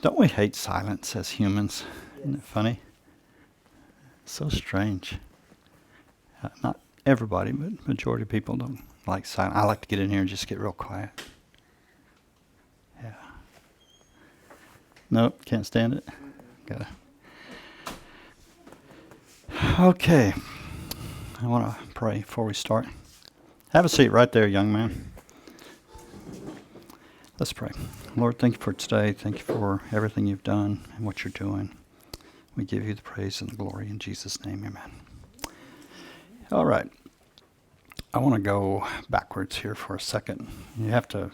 Don't we hate silence as humans? Isn't it funny? So strange. Not everybody, but majority of people don't like silence. I like to get in here and just get real quiet. Yeah. Nope, can't stand it. Gotta. Okay. I want to pray before we start. Have a seat right there, young man. Let's pray. Lord, thank you for today. Thank you for everything you've done and what you're doing. We give you the praise and the glory in Jesus' name, amen. All right. I want to go backwards here for a second. You have to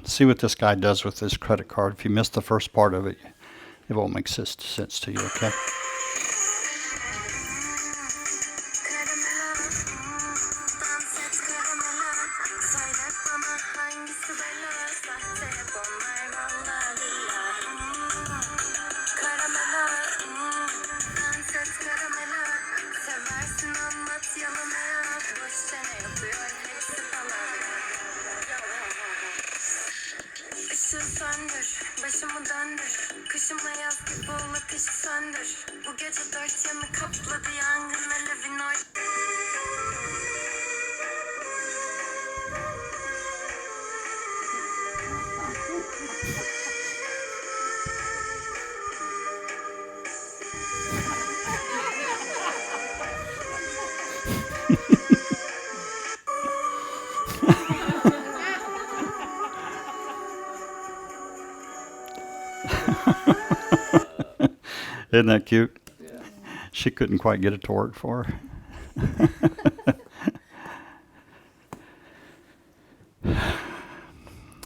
see what this guy does with his credit card. If you missed the first part of it, it won't make sense to you, okay? Isn't that cute? Yeah. She couldn't quite get it to work for her.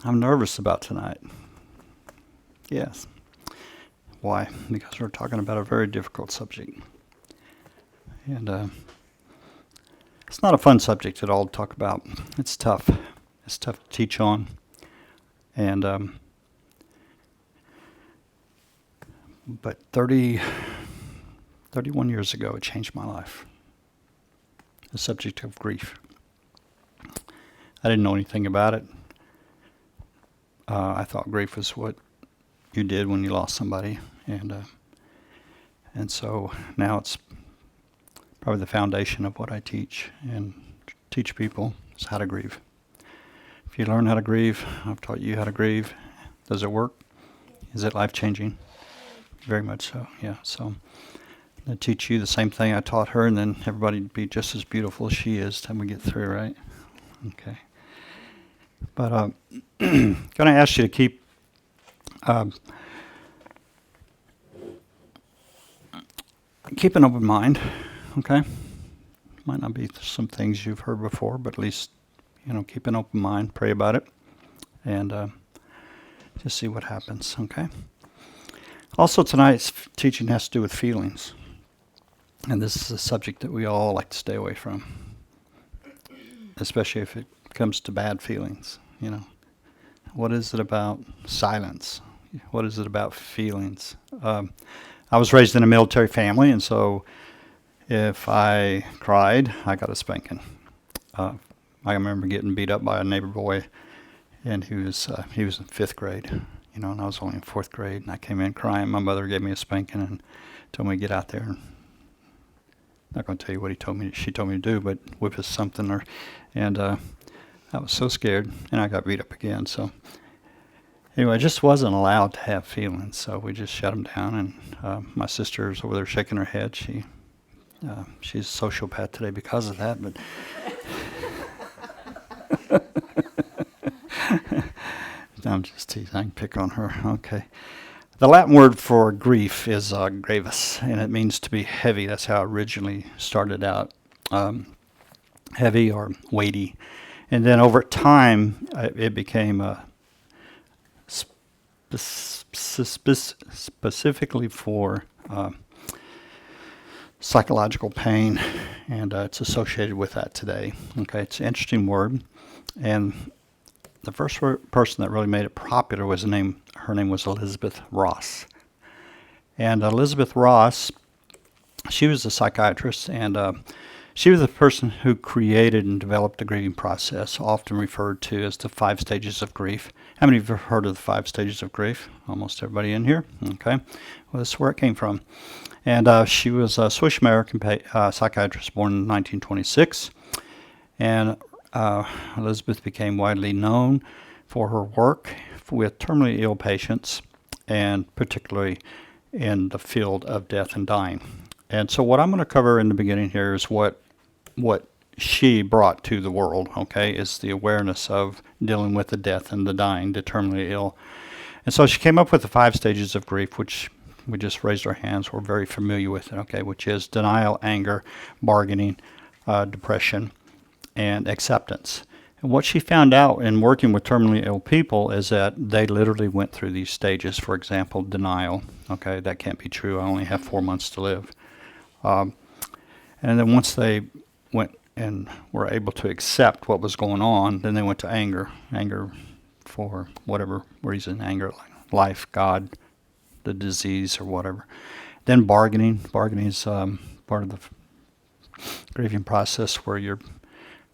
I'm nervous about tonight. Yes. Why? Because we're talking about a very difficult subject. And it's not a fun subject at all to talk about. It's tough. It's tough to teach on. And but 31 years ago, it changed my life. The subject of grief. I didn't know anything about it. I thought grief was what you did when you lost somebody, and so now it's probably the foundation of what I teach and teach people is how to grieve. If you learn how to grieve, I've taught you how to grieve. Does it work? Is it life-changing? Very much so, yeah. So I teach you the same thing I taught her, and then everybody be just as beautiful as she is till we get through, right? Okay. But going to ask you to keep an open mind, okay? Might not be some things you've heard before, but at least, keep an open mind, pray about it, and just see what happens, okay? Also, tonight's teaching has to do with feelings. And this is a subject that we all like to stay away from, especially if it comes to bad feelings, What is it about silence? What is it about feelings? I was raised in a military family, and so if I cried, I got a spanking. I remember getting beat up by a neighbor boy, and he was in 5th grade. And I was only in 4th grade, and I came in crying. My mother gave me a spanking and told me to get out there. And I'm not going to tell you what she told me to do, but whip us something. And I was so scared, and I got beat up again. So anyway, I just wasn't allowed to have feelings, so we just shut them down. And my sister's over there shaking her head. She's a sociopath today because of that, but... I'm just teasing. I can pick on her. Okay. The Latin word for grief is gravis, and it means to be heavy. That's how it originally started out. Heavy or weighty. And then over time, it became specifically for psychological pain, and it's associated with that today. Okay, it's an interesting word. And the first person that really made it popular her name was Elizabeth Ross. And Elizabeth Ross, she was a psychiatrist, and she was the person who created and developed the grieving process, often referred to as the 5 stages of grief. How many of you have heard of the 5 stages of grief? Almost everybody in here. Okay. Well, that's where it came from. And she was a Swiss-American psychiatrist born in 1926. And Elizabeth became widely known for her work with terminally ill patients, and particularly in the field of death and dying. And so what I'm going to cover in the beginning here is what she brought to the world, okay, is the awareness of dealing with the death and the dying, the terminally ill. And so she came up with the 5 stages of grief, which we just raised our hands. We're very familiar with it, okay, which is denial, anger, bargaining, depression, and acceptance. And what she found out in working with terminally ill people is that they literally went through these stages. For example, denial. Okay, that can't be true. I only have 4 months to live. And then once they went and were able to accept what was going on, then they went to anger. Anger for whatever reason. Anger, life, God, the disease, or whatever. Then bargaining. Bargaining is part of the grieving process where you're,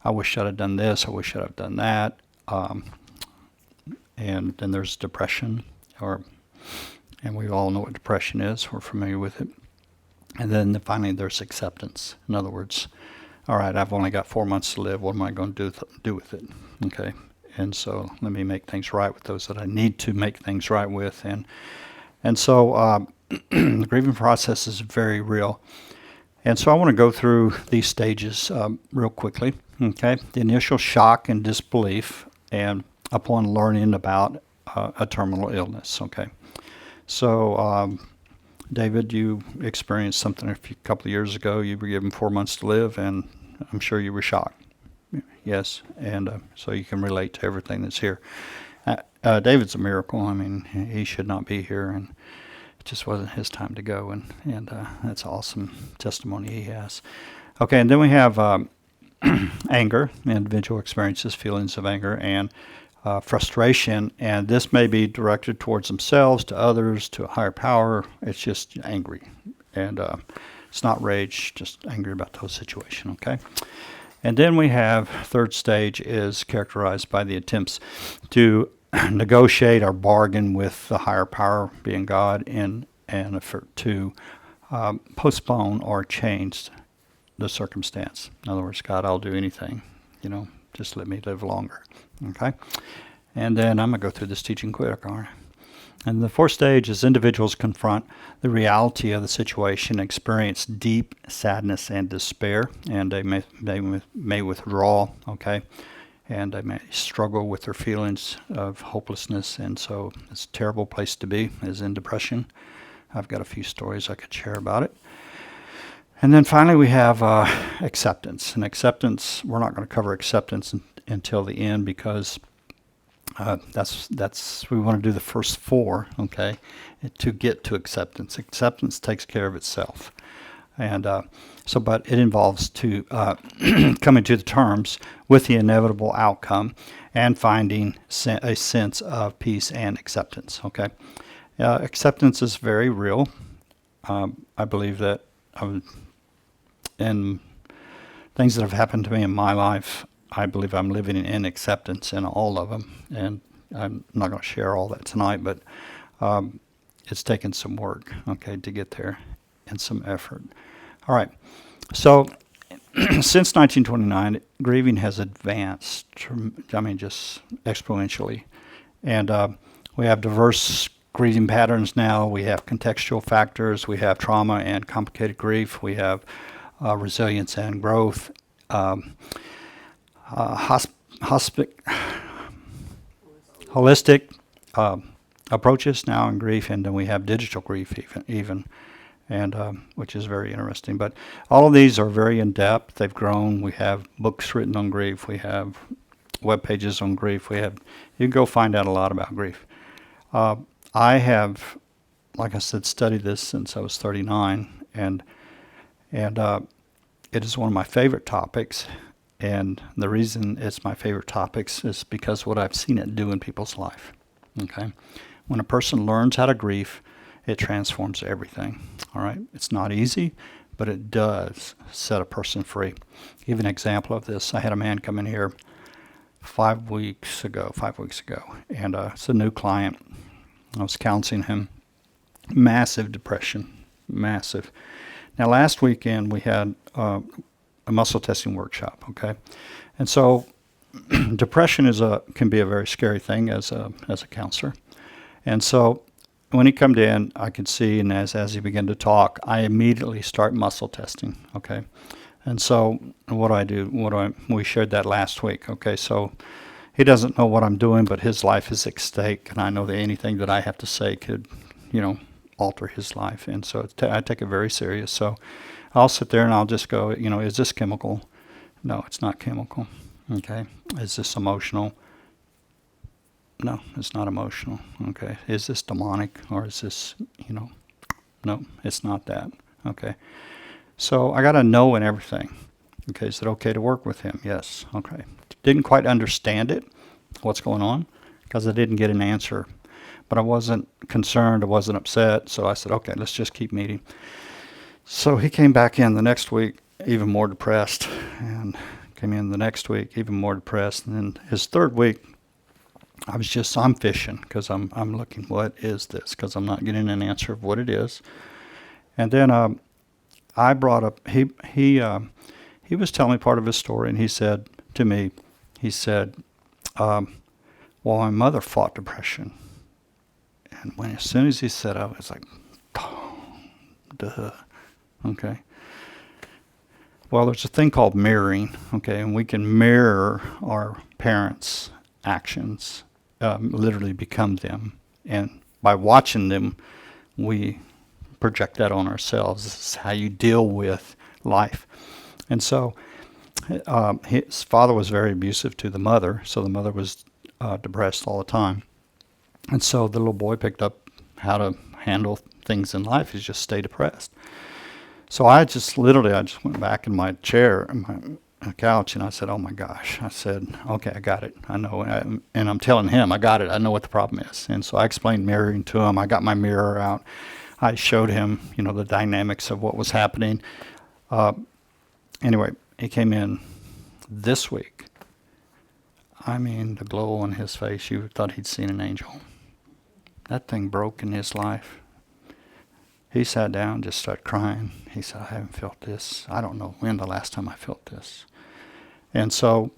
I wish I'd have done this, I wish I'd have done that. And then there's depression, and we all know what depression is. We're familiar with it. And then finally there's acceptance. In other words, all right, I've only got 4 months to live. What am I going to do with it? Okay. And so let me make things right with those that I need to make things right with. And so the grieving process is very real. And so I want to go through these stages real quickly. Okay, the initial shock and disbelief, and upon learning about a terminal illness. Okay, so David, you experienced something a couple of years ago. You were given 4 months to live, and I'm sure you were shocked. Yes, and so you can relate to everything that's here. David's a miracle. I mean, he should not be here, and it just wasn't his time to go, and that's awesome testimony he has. Okay, and then we have anger. The individual experiences feelings of anger and frustration, and this may be directed towards themselves, to others, to a higher power. It's just angry, and it's not rage, just angry about the whole situation. Okay. And then we have third stage is characterized by the attempts to negotiate or bargain with the higher power, being God, in an effort to postpone or change the circumstance. In other words, God, I'll do anything, just let me live longer. Okay? And then I'm going to go through this teaching quick, all right? And the fourth stage is individuals confront the reality of the situation, experience deep sadness and despair, and they may withdraw, okay? And they may struggle with their feelings of hopelessness, and so it's a terrible place to be, is in depression. I've got a few stories I could share about it. And then finally we have acceptance. And acceptance, we're not going to cover acceptance until the end, because we want to do the first 4, okay, to get to acceptance. Acceptance takes care of itself. And but it involves to coming to the terms with the inevitable outcome and finding a sense of peace and acceptance, okay. Acceptance is very real. I believe that in things that have happened to me in my life, I believe I'm living in acceptance in all of them. And I'm not going to share all that tonight, but it's taken some work, okay, to get there, and some effort. All right. So since 1929, grieving has advanced, just exponentially. And we have diverse grieving patterns now. We have contextual factors. We have trauma and complicated grief. We have resilience and growth. Holistic approaches now in grief, and then we have digital grief even. And which is very interesting. But all of these are very in-depth. They've grown. We have books written on grief. We have web pages on grief. You can go find out a lot about grief. I have, like I said, studied this since I was 39, and it is one of my favorite topics. And the reason it's my favorite topics is because what I've seen it do in people's life. Okay, when a person learns how to grieve, it transforms everything. All right, it's not easy, but it does set a person free. Give an example of this. I had a man come in here 5 weeks ago, and it's a new client. I was counseling him. Massive depression, massive. Now, last weekend we had a muscle testing workshop. Okay, and so depression can be a very scary thing as a counselor, and so when he come in, I could see, and as he began to talk, I immediately start muscle testing. Okay, and so what do I do? We shared that last week. Okay, so he doesn't know what I'm doing, but his life is at stake, and I know that anything that I have to say could, alter his life, and so I take it very serious. So I'll sit there and I'll just go, is this chemical? No, it's not chemical. Okay, is this emotional? No, it's not emotional. Okay, is this demonic, or is this, no, it's not that. Okay, so I got to know in everything. Okay, is it okay to work with him? Yes. Okay, didn't quite understand it, what's going on, because I didn't get an answer. But I wasn't concerned, I wasn't upset, so I said, okay, let's just keep meeting. So he came back in the next week even more depressed, and came in the next week even more depressed. And then his third week, I'm fishing, because I'm looking, what is this? Because I'm not getting an answer of what it is. And then I brought up, he was telling me part of his story, and he said to me, well, my mother fought depression. And as soon as he said it, I was like, oh, duh. Okay. Well, there's a thing called mirroring, okay, and we can mirror our parents' actions, literally become them. And by watching them, we project that on ourselves. This is how you deal with life. And so his father was very abusive to the mother, so the mother was depressed all the time. And so the little boy picked up how to handle things in life is just stay depressed. So I just went back in my chair, in my couch, and I said, oh my gosh. I said, okay, I got it. I know. And I'm telling him, I got it. I know what the problem is. And so I explained mirroring to him. I got my mirror out. I showed him, the dynamics of what was happening. Anyway, he came in this week. I mean, the glow on his face, you thought he'd seen an angel. That thing broke in his life. He sat down and just started crying. He said, I haven't felt this. I don't know when the last time I felt this. And so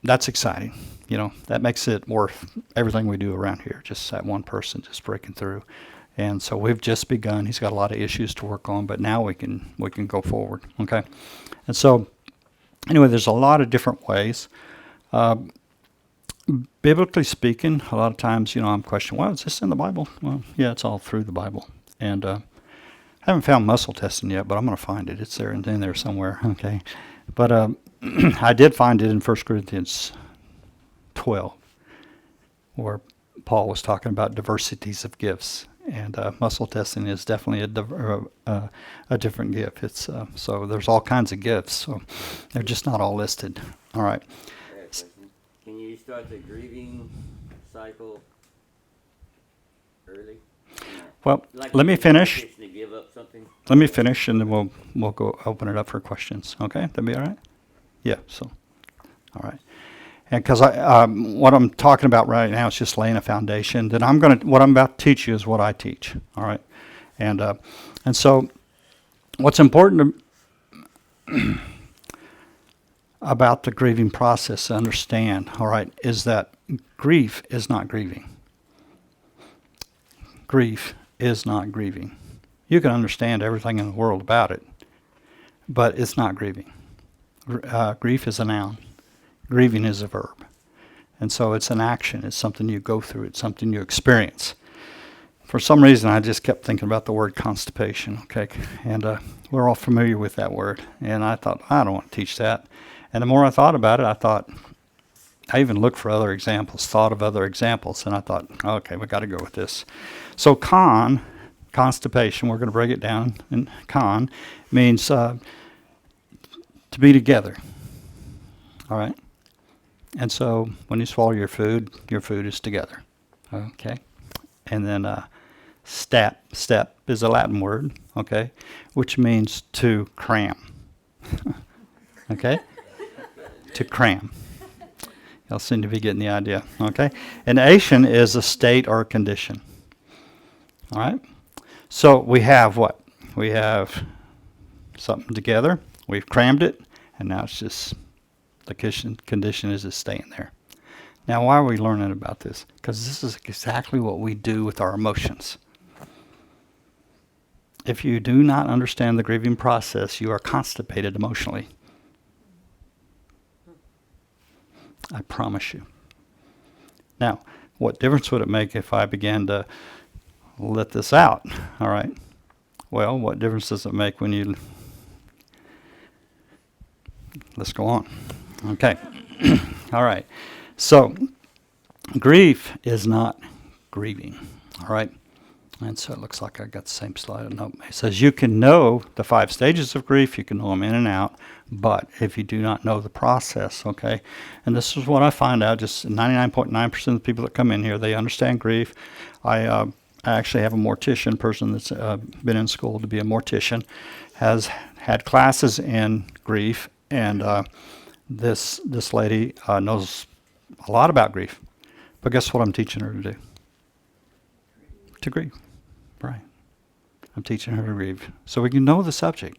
that's exciting. That makes it worth everything we do around here, just that one person just breaking through. And so we've just begun. He's got a lot of issues to work on, but now we can go forward. Okay. And so anyway, there's a lot of different ways. Biblically speaking, a lot of times, I'm questioning, well, is this in the Bible? Well, yeah, it's all through the Bible. And I haven't found muscle testing yet, but I'm going to find it. It's there in there somewhere, okay? But I did find it in 1 Corinthians 12, where Paul was talking about diversities of gifts. And muscle testing is definitely a different gift. So there's all kinds of gifts, so they're just not all listed. All right. Can you start the grieving cycle early? Well, Like let me finish. To give up something? Let me finish, and then we'll go open it up for questions. Okay, that'd be all right. Yeah. So, all right. And because what I'm talking about right now is just laying a foundation. Then what I'm about to teach you is what I teach. All right. And so, what's important about the grieving process to understand, all right, is that grief is not grieving. Grief is not grieving. You can understand everything in the world about it, but it's not grieving. Grief is a noun. Grieving is a verb. And so it's an action. It's something you go through. It's something you experience. For some reason, I just kept thinking about the word constipation, okay? And we're all familiar with that word. And I thought, I don't want to teach that. And the more I thought about it, I even looked for other examples, thought of other examples, and I thought, okay, we got to go with this. So constipation, we're going to break it down, and means to be together, all right? And so when you swallow your food is together, okay? And then step is a Latin word, okay, which means to cram, okay? To cram. Y'all seem to be getting the idea, okay? An Asian is a state or a condition. All right? So we have what? We have something together. We've crammed it, and now it's just the condition is just staying there. Now, why are we learning about this? Because this is exactly what we do with our emotions. If you do not understand the grieving process, you are constipated emotionally. I promise you. Now, what difference would it make if I began to let this out? All right. Well, what difference does it make when you... Let's go on. Okay. All right. So, grief is not grieving. All right. And so it looks like I got the same slide. Nope. It says you can know the 5 stages of grief. You can know them in and out. But if you do not know the process, okay, and this is what I find out, just 99.9% of the people that come in here, they understand grief. I actually have a mortician person that's been in school to be a mortician, has had classes in grief, and this lady knows a lot about grief. But guess what I'm teaching her to do? To grieve. Right. I'm teaching her to grieve. So we can know the subject.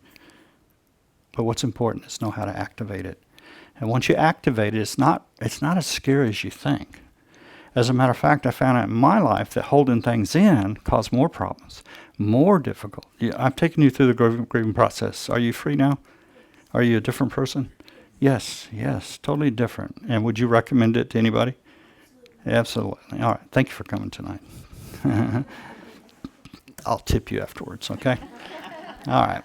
But what's important is know how to activate it. And once you activate it, it's not as scary as you think. As a matter of fact, I found out in my life that holding things in caused more problems, more difficult. I've taken you through the grieving process. Are you free now? Are you a different person? Yes, totally different. And would you recommend it to anybody? Absolutely. All right. Thank you for coming tonight. I'll tip you afterwards, okay? All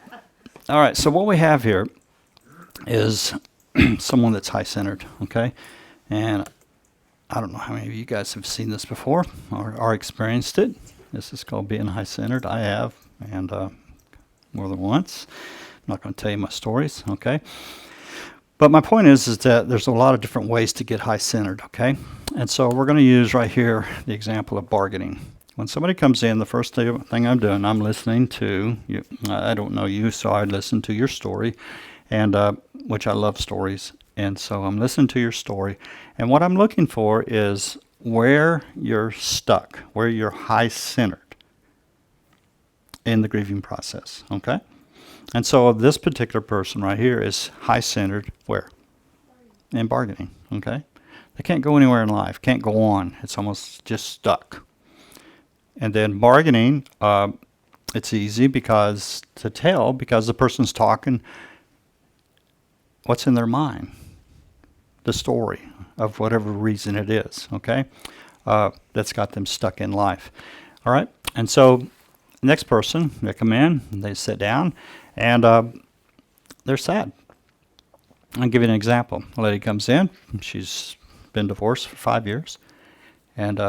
right. So what we have here is someone that's high-centered, okay? And I don't know how many of you guys have seen this before or experienced it. This is called being high-centered. I have, and more than once. I'm not going to tell you my stories, okay? But my point is that there's a lot of different ways to get high-centered, okay? And so we're going to use right here the example of bargaining. When somebody comes in, the first thing I'm doing, I'm listening to you. I don't know you, so I listen to your story, and which I love stories. And so I'm listening to your story. And what I'm looking for is where you're stuck, where you're high-centered in the grieving process, okay? And so this particular person right here is high-centered where? In bargaining, okay? They can't go anywhere in life, can't go on. It's almost just stuck. And then bargaining, it's easy because the person's talking what's in their mind, the story of whatever reason it is, okay? That's got them stuck in life. All right? And so next person, they come in, they sit down, and they're sad. I'll give you an example. A lady comes in, she's been divorced for 5 years, and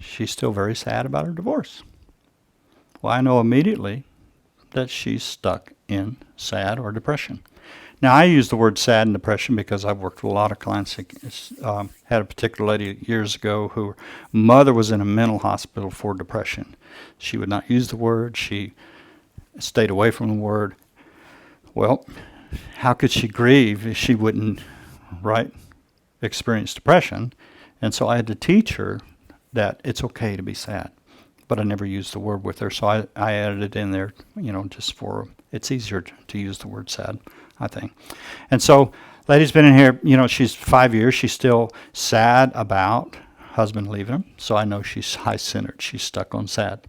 she's still very sad about her divorce. Well, I know immediately that she's stuck in sad or depression. Now, I use the word sad and depression because I've worked with a lot of clients. Had a particular lady years ago who mother was in a mental hospital for depression. She would not use the word. She stayed away from the word. Well, how could she grieve if she wouldn't, experience depression? And so I had to teach her that it's okay to be sad. But I never used the word with her, so I added it in there, just for, it's easier to use the word sad, I think. And so, lady's been in here, she's 5 years, she's still sad about husband leaving her, so I know she's high-centered, she's stuck on sad.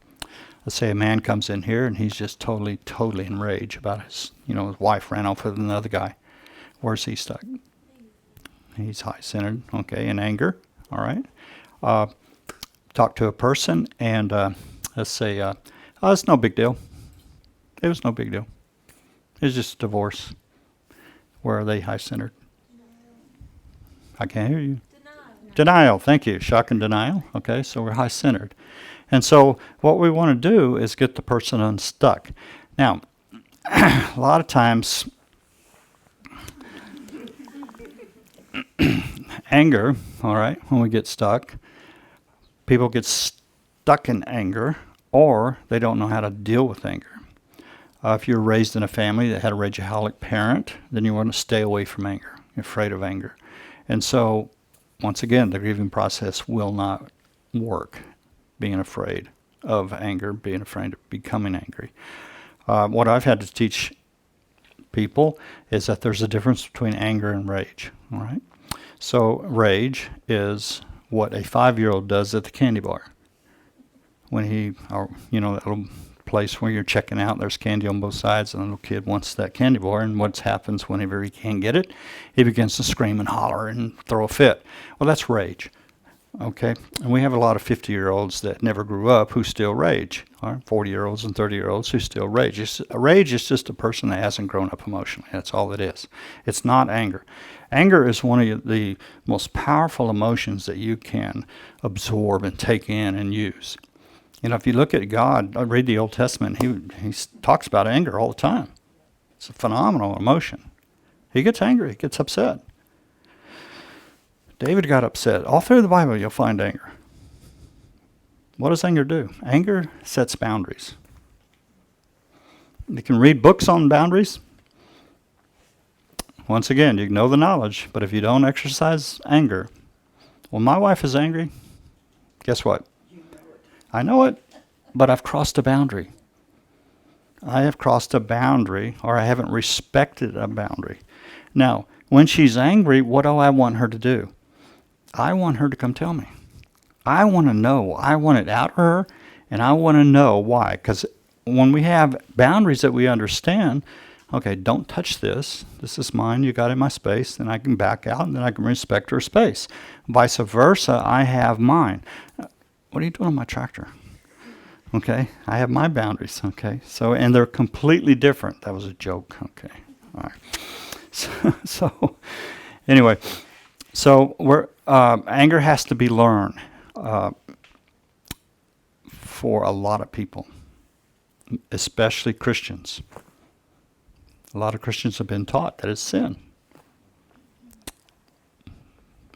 Let's say a man comes in here and he's just totally enraged about his wife ran off with another guy. Where's he stuck? He's high-centered, okay, in anger, all right. Talk to a person and let's say, it's no big deal. It was no big deal. It's just a divorce. Where are they high-centered? I can't hear you. Denial, thank you. Shock and denial. Okay, so we're high-centered. And so what we want to do is get the person unstuck. Now, a lot of times, anger, all right, when we get stuck, people get stuck in anger, or they don't know how to deal with anger. If you're raised in a family that had a rageaholic parent, then you want to stay away from anger. You're afraid of anger. And so once again, the grieving process will not work being afraid of anger, being afraid of becoming angry. What I've had to teach people is that there's a difference between anger and rage. All right. So rage is what a 5-year-old does at the candy bar. When that little place where you're checking out, there's candy on both sides, and the little kid wants that candy bar, and what happens whenever he can't get it? He begins to scream and holler and throw a fit. Well, that's rage. Okay, and we have a lot of 50-year-olds that never grew up who still rage. All right, 40-year-olds and 30-year-olds who still rage. Rage is just a person that hasn't grown up emotionally. That's all it is. It's not anger. Anger is one of the most powerful emotions that you can absorb and take in and use. If you look at God, I read the Old Testament, he talks about anger all the time. It's a phenomenal emotion. He gets angry, he gets upset. David got upset. All through the Bible, you'll find anger. What does anger do? Anger sets boundaries. You can read books on boundaries. Once again, you know the knowledge, but if you don't exercise anger, well, my wife is angry. Guess what? I know it, but I've crossed a boundary. I have crossed a boundary, or I haven't respected a boundary. Now, when she's angry, what do I want her to do? I want her to come tell me. I want to know. I want it out of her, and I want to know why. Because when we have boundaries that we understand, okay, don't touch this. This is mine. You got in my space. Then I can back out, and then I can respect her space. Vice versa, I have mine. What are you doing on my tractor? Okay, I have my boundaries. Okay, and they're completely different. That was a joke. Okay, all right. Anyway, anger has to be learned for a lot of people, especially Christians. A lot of Christians have been taught that it's sin.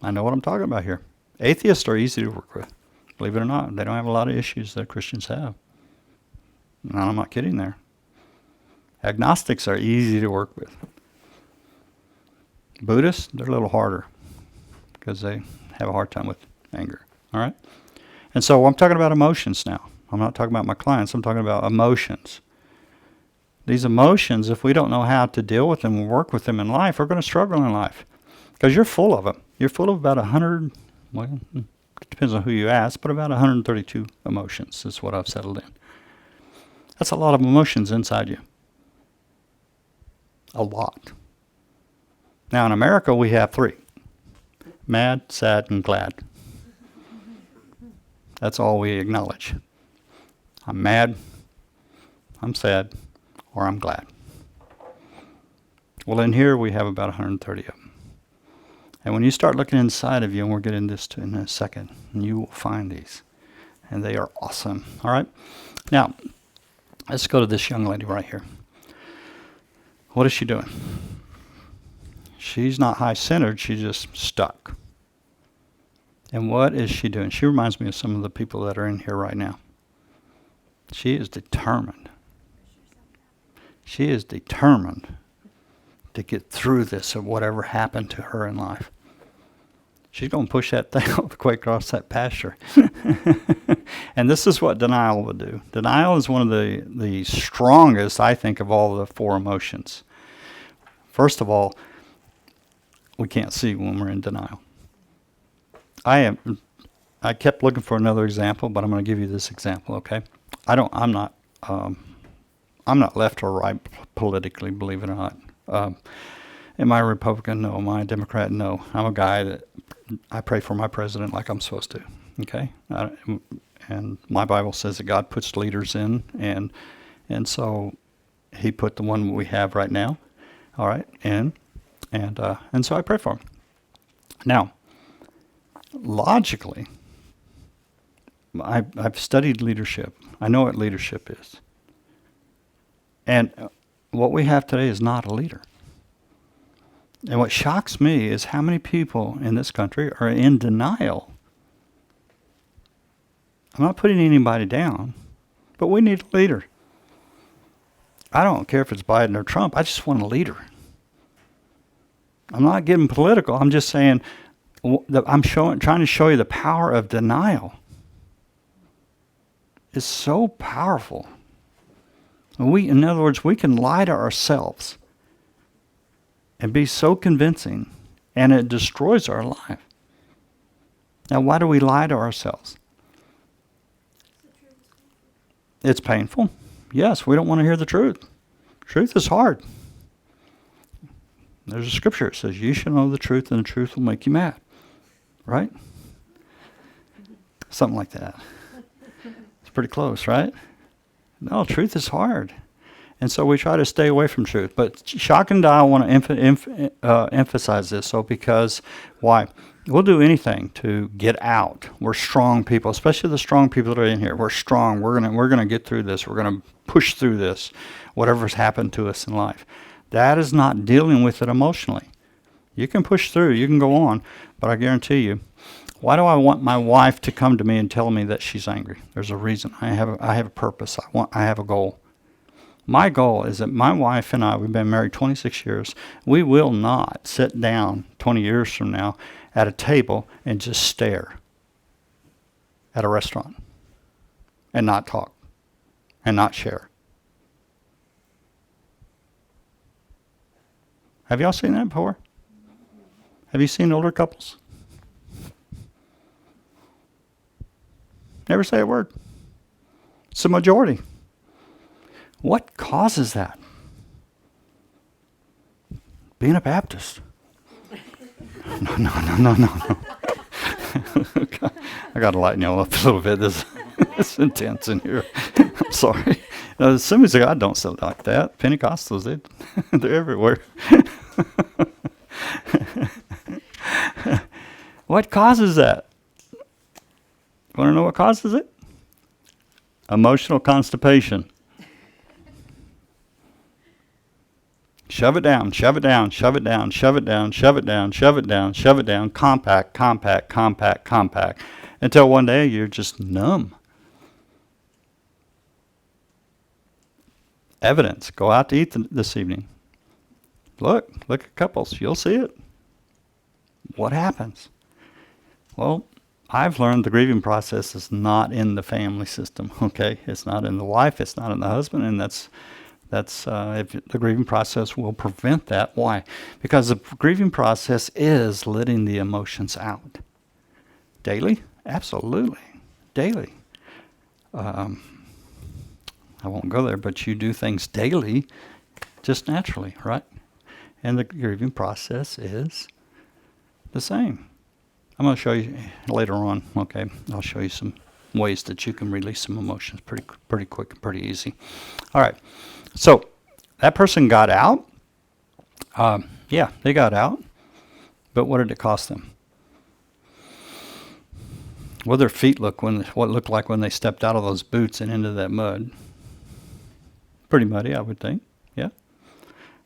I know what I'm talking about here. Atheists are easy to work with. Believe it or not, they don't have a lot of issues that Christians have. And I'm not kidding there. Agnostics are easy to work with. Buddhists, they're a little harder because they have a hard time with anger. All right? And so I'm talking about emotions now. I'm not talking about my clients. I'm talking about emotions. These emotions, if we don't know how to deal with them and work with them in life, we're going to struggle in life because you're full of them. You're full of about 100, well, it depends on who you ask, but about 132 emotions is what I've settled in. That's a lot of emotions inside you. A lot. Now in America, we have 3. Mad, sad, and glad. That's all we acknowledge. I'm mad, I'm sad, or I'm glad. Well, in here we have about 130 of them. And when you start looking inside of you, and we'll get into this in a second, and you will find these. And they are awesome. All right? Now, let's go to this young lady right here. What is she doing? She's not high-centered. She's just stuck. And what is she doing? She reminds me of some of the people that are in here right now. She is determined. She is determined to get through this of whatever happened to her in life. She's going to push that thing all the way across that pasture. And this is what denial will do. Denial is one of the strongest, I think, of all the 4 emotions. First of all, we can't see when we're in denial. I kept looking for another example, but I'm going to give you this example, okay? I'm not left or right politically, believe it or not. Am I a Republican? No. Am I a Democrat? No. I'm a guy that I pray for my president like I'm supposed to. Okay, and my Bible says that God puts leaders in, and so He put the one we have right now, all right, in, and so I pray for him. Now, logically, I've studied leadership. I know what leadership is, and what we have today is not a leader. And what shocks me is how many people in this country are in denial. I'm not putting anybody down, but we need a leader. I don't care if it's Biden or Trump. I just want a leader. I'm not getting political. I'm just saying trying to show you the power of denial is so powerful. In other words, we can lie to ourselves and be so convincing, and it destroys our life. Now, why do we lie to ourselves? It's painful. Yes, we don't want to hear the truth. Truth is hard. There's a scripture that says, you shall know the truth, and the truth will make you mad. Right? Something like that. It's pretty close, right? No, truth is hard. And so we try to stay away from truth. But shock and denial, I want to emphasize this. So because, why? We'll do anything to get out. We're strong people, especially the strong people that are in here. We're strong. We're gonna get through this. We're gonna push through this, whatever's happened to us in life. That is not dealing with it emotionally. You can push through. You can go on. But I guarantee you, why do I want my wife to come to me and tell me that she's angry? There's a reason. I have a purpose. I have a goal. My goal is that my wife and I, we've been married 26 years, we will not sit down 20 years from now at a table and just stare at a restaurant and not talk and not share. Have y'all seen that before? Have you seen older couples? Never say a word. It's the majority. What causes that? Being a Baptist. No. I got to lighten y'all up a little bit. It's intense in here. I'm sorry. Assemblies of God don't sound like that. Pentecostals, they're everywhere. What causes that? Want to know what causes it? Emotional constipation. Shove it down, shove it down, shove it down, shove it down, shove it down, shove it down, shove it down, compact, until one day you're just numb. Evidence. Go out to eat this evening. Look at couples. You'll see it. What happens? Well, I've learned the grieving process is not in the family system, okay? It's not in the wife, it's not in the husband, and that's if the grieving process will prevent that. Why? Because the grieving process is letting the emotions out. Daily? Absolutely. Daily. I won't go there, but you do things daily just naturally, right? And the grieving process is the same. I'm going to show you later on, okay? I'll show you some ways that you can release some emotions pretty quick and pretty easy. All right. So that person got out. Yeah, they got out. But what did it cost them? What did their feet what looked like when they stepped out of those boots and into that mud? Pretty muddy, I would think. Yeah.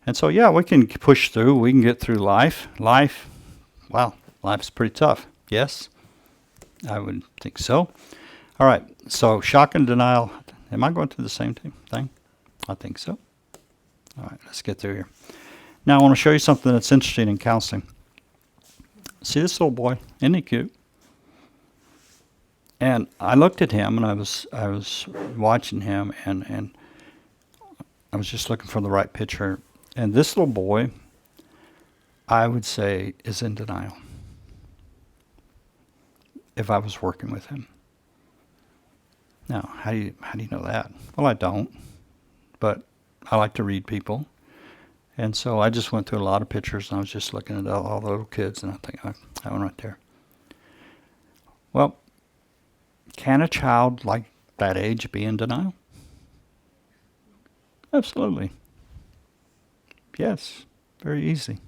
And so, yeah, we can push through. We can get through life. Life's pretty tough. Yes, I would think so. All right. So shock and denial. Am I going through the same thing? I think so. All right, let's get through here. Now I want to show you something that's interesting in counseling. See this little boy? Isn't he cute? And I looked at him, and I was watching him, and I was just looking for the right picture. And this little boy, I would say, is in denial. If I was working with him. Now, how do you know that? Well, I don't. But I like to read people. And so I just went through a lot of pictures, and I was just looking at all the little kids, and I think, that one right there. Well, can a child like that age be in denial? Absolutely. Yes, very easy.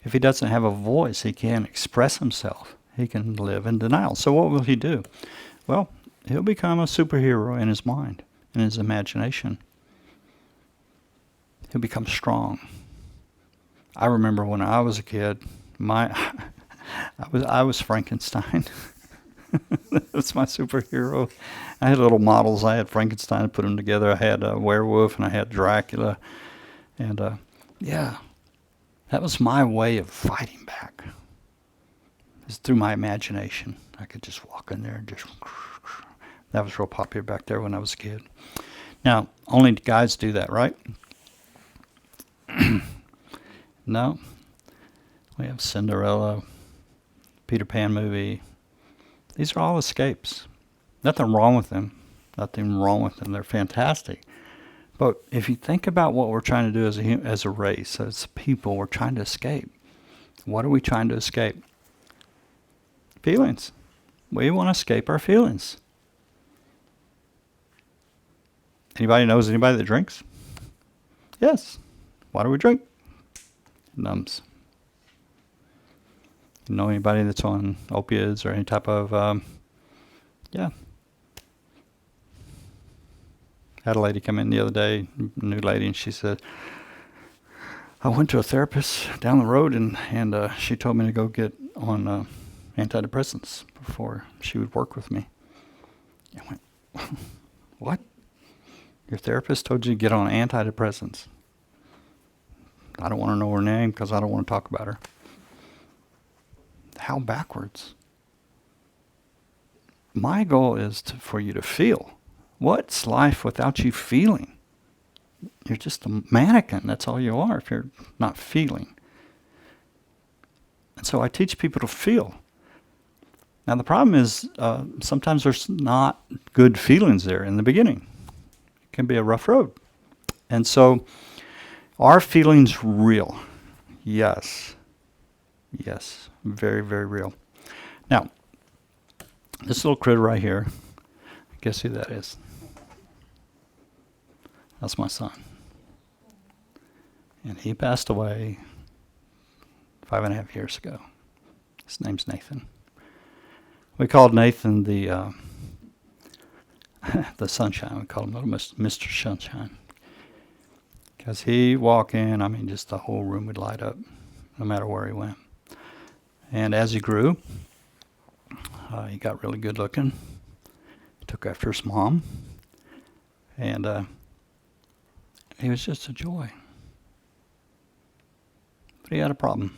If he doesn't have a voice, he can't express himself. He can live in denial. So what will he do? Well, he'll become a superhero in his mind, in his imagination. He'll become strong. I remember when I was a kid, I was Frankenstein. That's my superhero. I had little models. I had Frankenstein, put them together. I had a werewolf, and I had Dracula. And yeah, that was my way of fighting back. is through my imagination. I could just walk in there and just... That was real popular back there when I was a kid. Now, only guys do that, right? No. We have Cinderella, Peter Pan movie. These are all escapes. Nothing wrong with them. Nothing wrong with them. They're fantastic. But if you think about what we're trying to do as a race, as people, we're trying to escape. What are we trying to escape? Feelings. We want to escape our feelings. Anybody knows anybody that drinks? Yes. Why do we drink? It numbs. You know anybody that's on opiates or any type of, yeah. Had a lady come in the other day, a new lady, and she said, I went to a therapist down the road, and she told me to go get on antidepressants before she would work with me. I went, what? Your therapist told you to get on antidepressants? I don't want to know her name because I don't want to talk about her. How backwards. My goal is for you to feel. What's life without you feeling? You're just a mannequin. That's all you are if you're not feeling. And so I teach people to feel. Now the problem is sometimes there's not good feelings there in the beginning. It can be a rough road. And so are feelings real? Yes. Yes. Very, very real. Now, this little critter right here, guess who that is? That's my son. And he passed away 5.5 years ago. His name's Nathan. We called Nathan the the sunshine. We called him little Mr. Sunshine. Because he walk in, I mean, just the whole room would light up, no matter where he went. And as he grew, he got really good looking. He took after his mom. And he was just a joy. But he had a problem.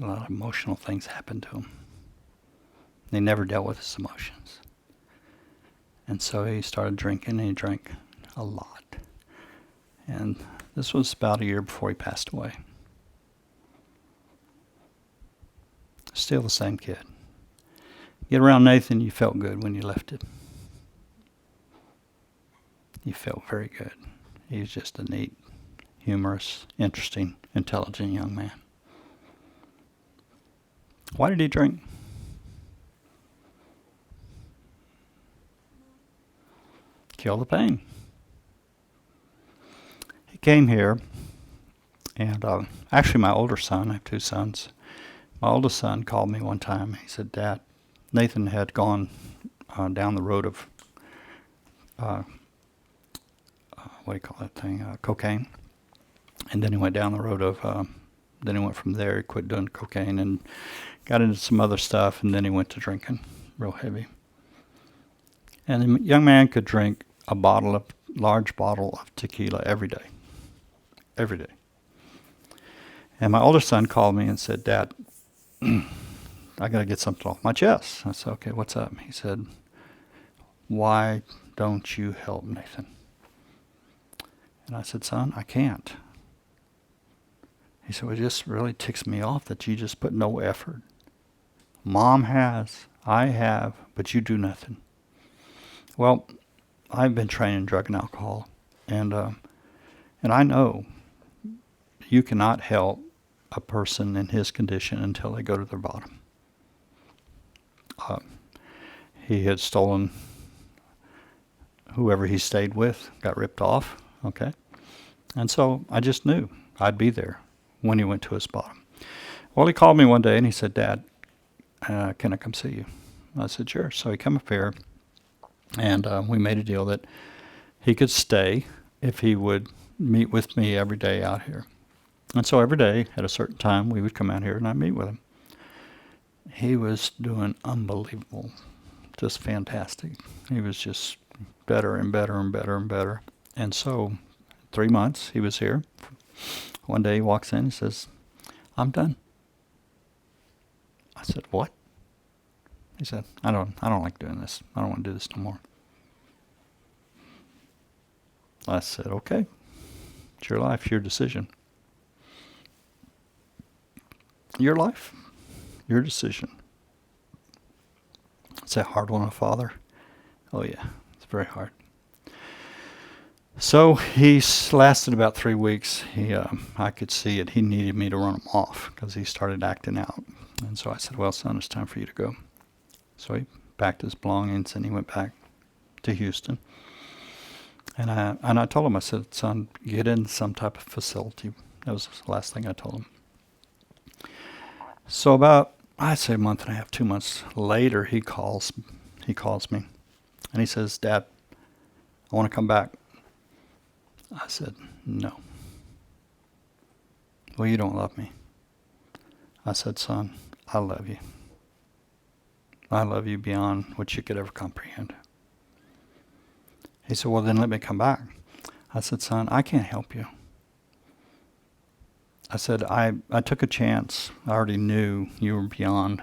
A lot of emotional things happened to him. He never dealt with his emotions. And so he started drinking, and he drank a lot. And this was about a year before he passed away. Still the same kid. Get around Nathan, you felt good when you left him. You felt very good. He was just a neat, humorous, interesting, intelligent young man. Why did he drink? Kill the pain. He came here, and actually my older son, I have 2 sons. My oldest son called me one time. He said, Dad, Nathan had gone down the road of, what do you call that thing, cocaine. And then he went down the road of, then he went from there, he quit doing cocaine and got into some other stuff, and then he went to drinking real heavy. And the young man could drink a large bottle of tequila every day. Every day. And my older son called me and said, Dad, I got to get something off my chest. I said, okay, what's up? He said, why don't you help Nathan? And I said, son, I can't. He said, well, it just really ticks me off that you just put no effort. Mom has, I have, but you do nothing. Well, I've been trained in drug and alcohol, and I know you cannot help a person in his condition until they go to their bottom. He had stolen whoever he stayed with, got ripped off, okay? And so I just knew I'd be there when he went to his bottom. Well, he called me one day and he said, Dad, can I come see you? I said, sure. So he came up here, and we made a deal that he could stay if he would meet with me every day out here. And so every day at a certain time we would come out here and I'd meet with him. He was doing unbelievable, just fantastic. He was just better and better and better and better. And so 3 months he was here. One day he walks in and says, I'm done. I said, what? He said, I don't like doing this. I don't want to do this no more. I said, okay, it's your life, your decision. Your life, your decision. Is that hard on a father? Oh yeah, it's very hard. So he lasted about 3 weeks. I could see it. He needed me to run him off because he started acting out. And so I said, well, son, it's time for you to go. So he packed his belongings and he went back to Houston. And I told him, I said, son, get in some type of facility. That was the last thing I told him. So about, I'd say a month and a half, 2 months later, he calls me and he says, Dad, I want to come back. I said, no. Well, you don't love me. I said, son, I love you. I love you beyond what you could ever comprehend. He said, well, then let me come back. I said, son, I can't help you. I said, I took a chance. I already knew you were beyond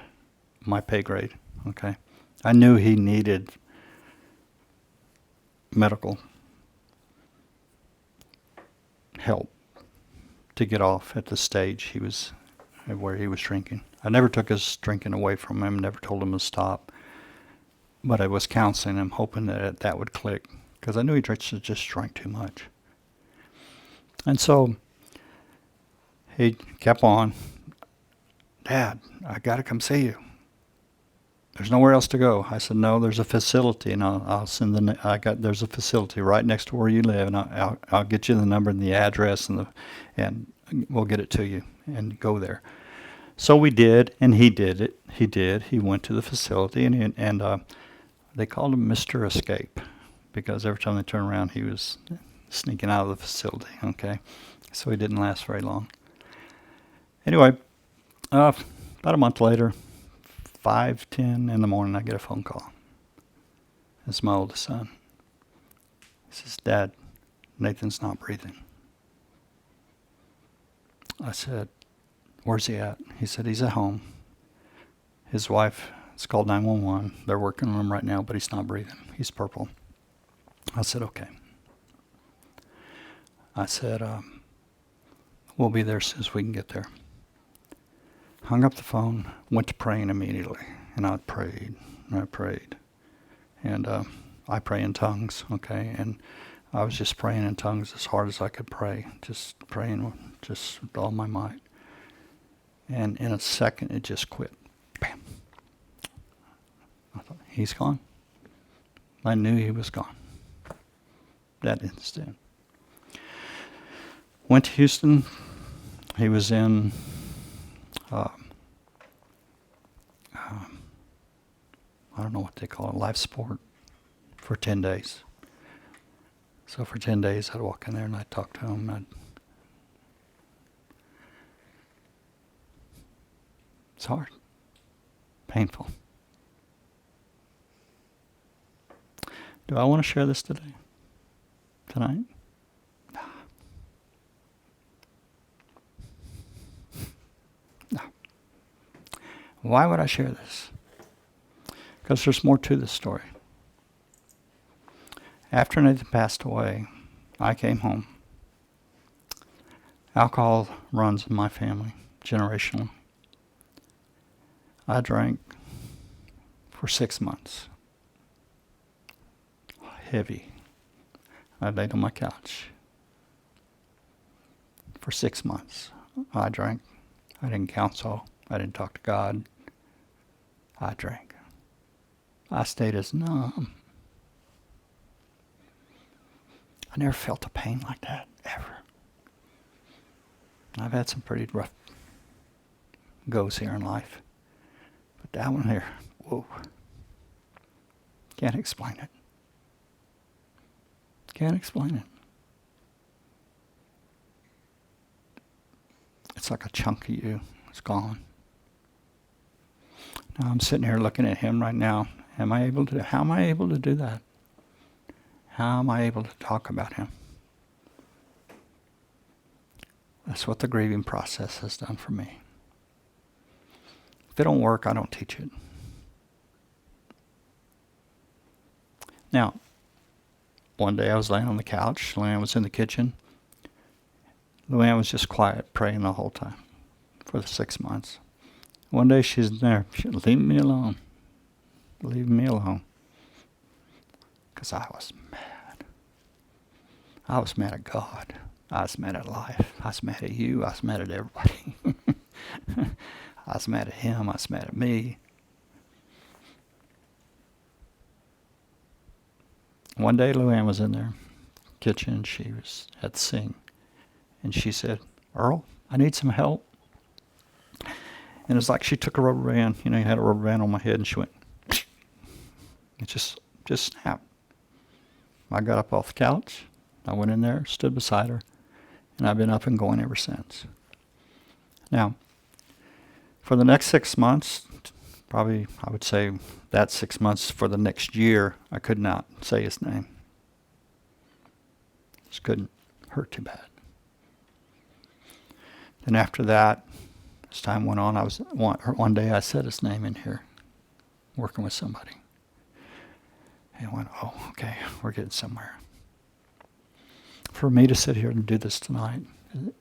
my pay grade, okay? I knew he needed medical help to get off at the stage where he was drinking. I never took his drinking away from him, never told him to stop, but I was counseling him, hoping that would click, because I knew he just drank too much. And so he kept on, Dad, I got to come see you. There's nowhere else to go. I said, no, there's a facility, and I'll send there's a facility right next to where you live, and I'll get you the number and the address, and we'll get it to you, and go there. So we did, and he did it. He did. He went to the facility, and they called him Mr. Escape, because every time they turned around, he was sneaking out of the facility, okay? So he didn't last very long. Anyway, about a month later, 5:10 in the morning, I get a phone call. It's my oldest son. He says, Dad, Nathan's not breathing. I said, where's he at? He said, he's at home. His wife has called 911. They're working on him right now, but he's not breathing. He's purple. I said, okay. I said, we'll be there as soon as we can get there. Hung up the phone, went to praying immediately, and I prayed, and I prayed. And I pray in tongues, okay? And I was just praying in tongues as hard as I could pray, just praying just with all my might. And in a second, it just quit. Bam. I thought, he's gone. I knew he was gone. That instant. Went to Houston. He was in I don't know what they call it, life support, for 10 days. So for 10 days, I'd walk in there and I'd talk to him. It's hard, painful. Do I want to share this today? Tonight? No. No. Why would I share this? Because there's more to this story. After Nathan passed away, I came home. Alcohol runs in my family, generationally. I drank for 6 months. Heavy. I laid on my couch. For 6 months, I drank. I didn't counsel. I didn't talk to God. I drank. I stayed as numb. I never felt a pain like that, ever. I've had some pretty rough goes here in life. But that one here, whoa. Can't explain it. Can't explain it. It's like a chunk of you. It's gone. Now I'm sitting here looking at him right now. How am I able to do that? How am I able to talk about him? That's what the grieving process has done for me. If it don't work, I don't teach it. Now, one day I was laying on the couch. Luann was in the kitchen. Luann was just quiet, praying the whole time for the 6 months. One day she's there. She leave me alone. Leave me alone. Because I was mad. I was mad at God. I was mad at life. I was mad at you. I was mad at everybody. I was mad at him. I was mad at me. One day Luann was in there, kitchen. She was at the sink. And she said, Earl, I need some help. And it's like she took a rubber band. You had a rubber band on my head, and she went, it just snapped. I got up off the couch. I went in there, stood beside her, and I've been up and going ever since. Now, for the next 6 months, probably I would say that 6 months for the next year, I could not say his name. Just couldn't. Hurt too bad. Then after that, as time went on, one day I said his name in here, working with somebody. And I went, oh, okay, we're getting somewhere. For me to sit here and do this tonight,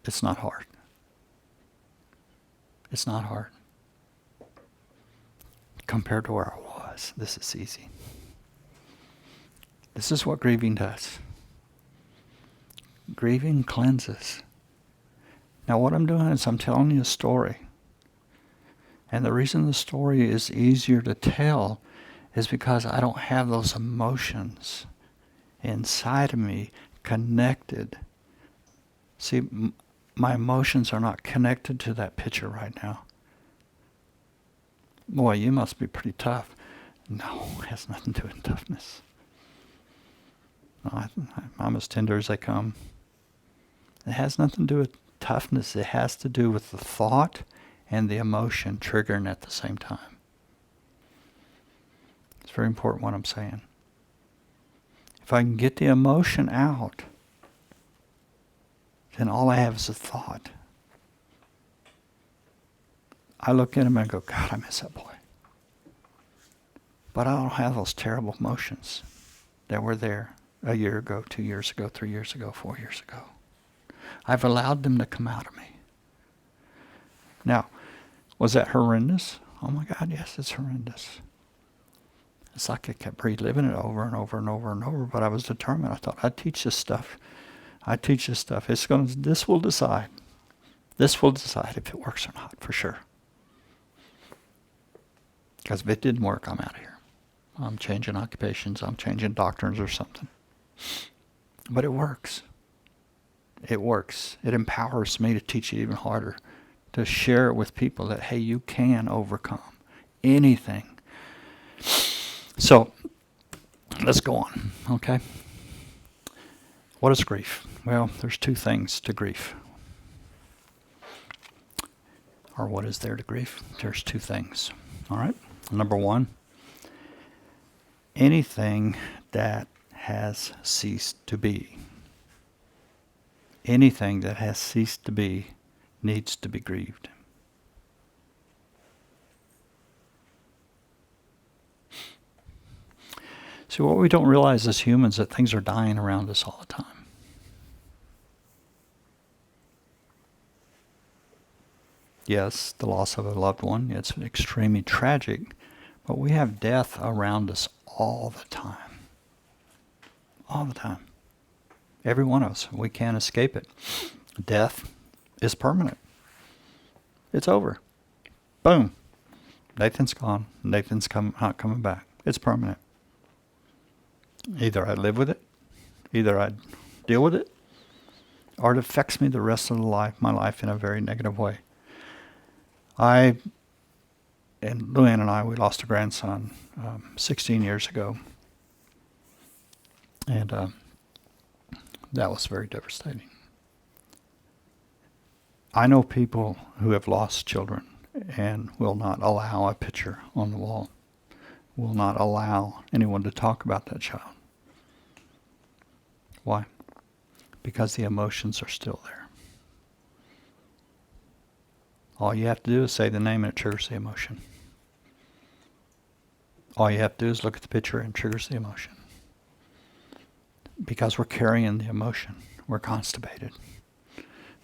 it's not hard. It's not hard. Compared to where I was, this is easy. This is what grieving does. Grieving cleanses. Now what I'm doing is I'm telling you a story. And the reason the story is easier to tell is because I don't have those emotions inside of me connected. See, my emotions are not connected to that picture right now. Boy, you must be pretty tough. No, it has nothing to do with toughness. No, I'm as tender as they come. It has nothing to do with toughness. It has to do with the thought and the emotion triggering at the same time. It's very important what I'm saying. If I can get the emotion out, then all I have is a thought. I look at him and go, God, I miss that boy. But I don't have those terrible emotions that were there a year ago, 2 years ago, 3 years ago, 4 years ago. I've allowed them to come out of me. Now, was that horrendous? Oh my God, yes, it's horrendous. It's like I kept reliving it over and over and over and over, but I was determined. I thought, I teach this stuff. This will decide. This will decide if it works or not, for sure. Because if it didn't work, I'm out of here. I'm changing occupations. I'm changing doctrines or something. But it works. It works. It empowers me to teach it even harder, to share it with people that, hey, you can overcome anything. So, let's go on, okay? What is grief? Well, there's two things to grief. Or what is there to grief? There's two things, all right? Number one, anything that has ceased to be. Anything that has ceased to be needs to be grieved. See, what we don't realize as humans is that things are dying around us all the time. Yes, the loss of a loved one, it's extremely tragic, but we have death around us all the time. All the time. Every one of us. We can't escape it. Death is permanent. It's over. Boom. Nathan's gone. Nathan's not coming back. It's permanent. Either I live with it, either I deal with it, or it affects me the rest of my life in a very negative way. And Luann and I, we lost a grandson 16 years ago. And that was very devastating. I know people who have lost children and will not allow a picture on the wall, will not allow anyone to talk about that child. Why? Because the emotions are still there. All you have to do is say the name and it triggers the emotion. All you have to do is look at the picture and it triggers the emotion. Because we're carrying the emotion. We're constipated.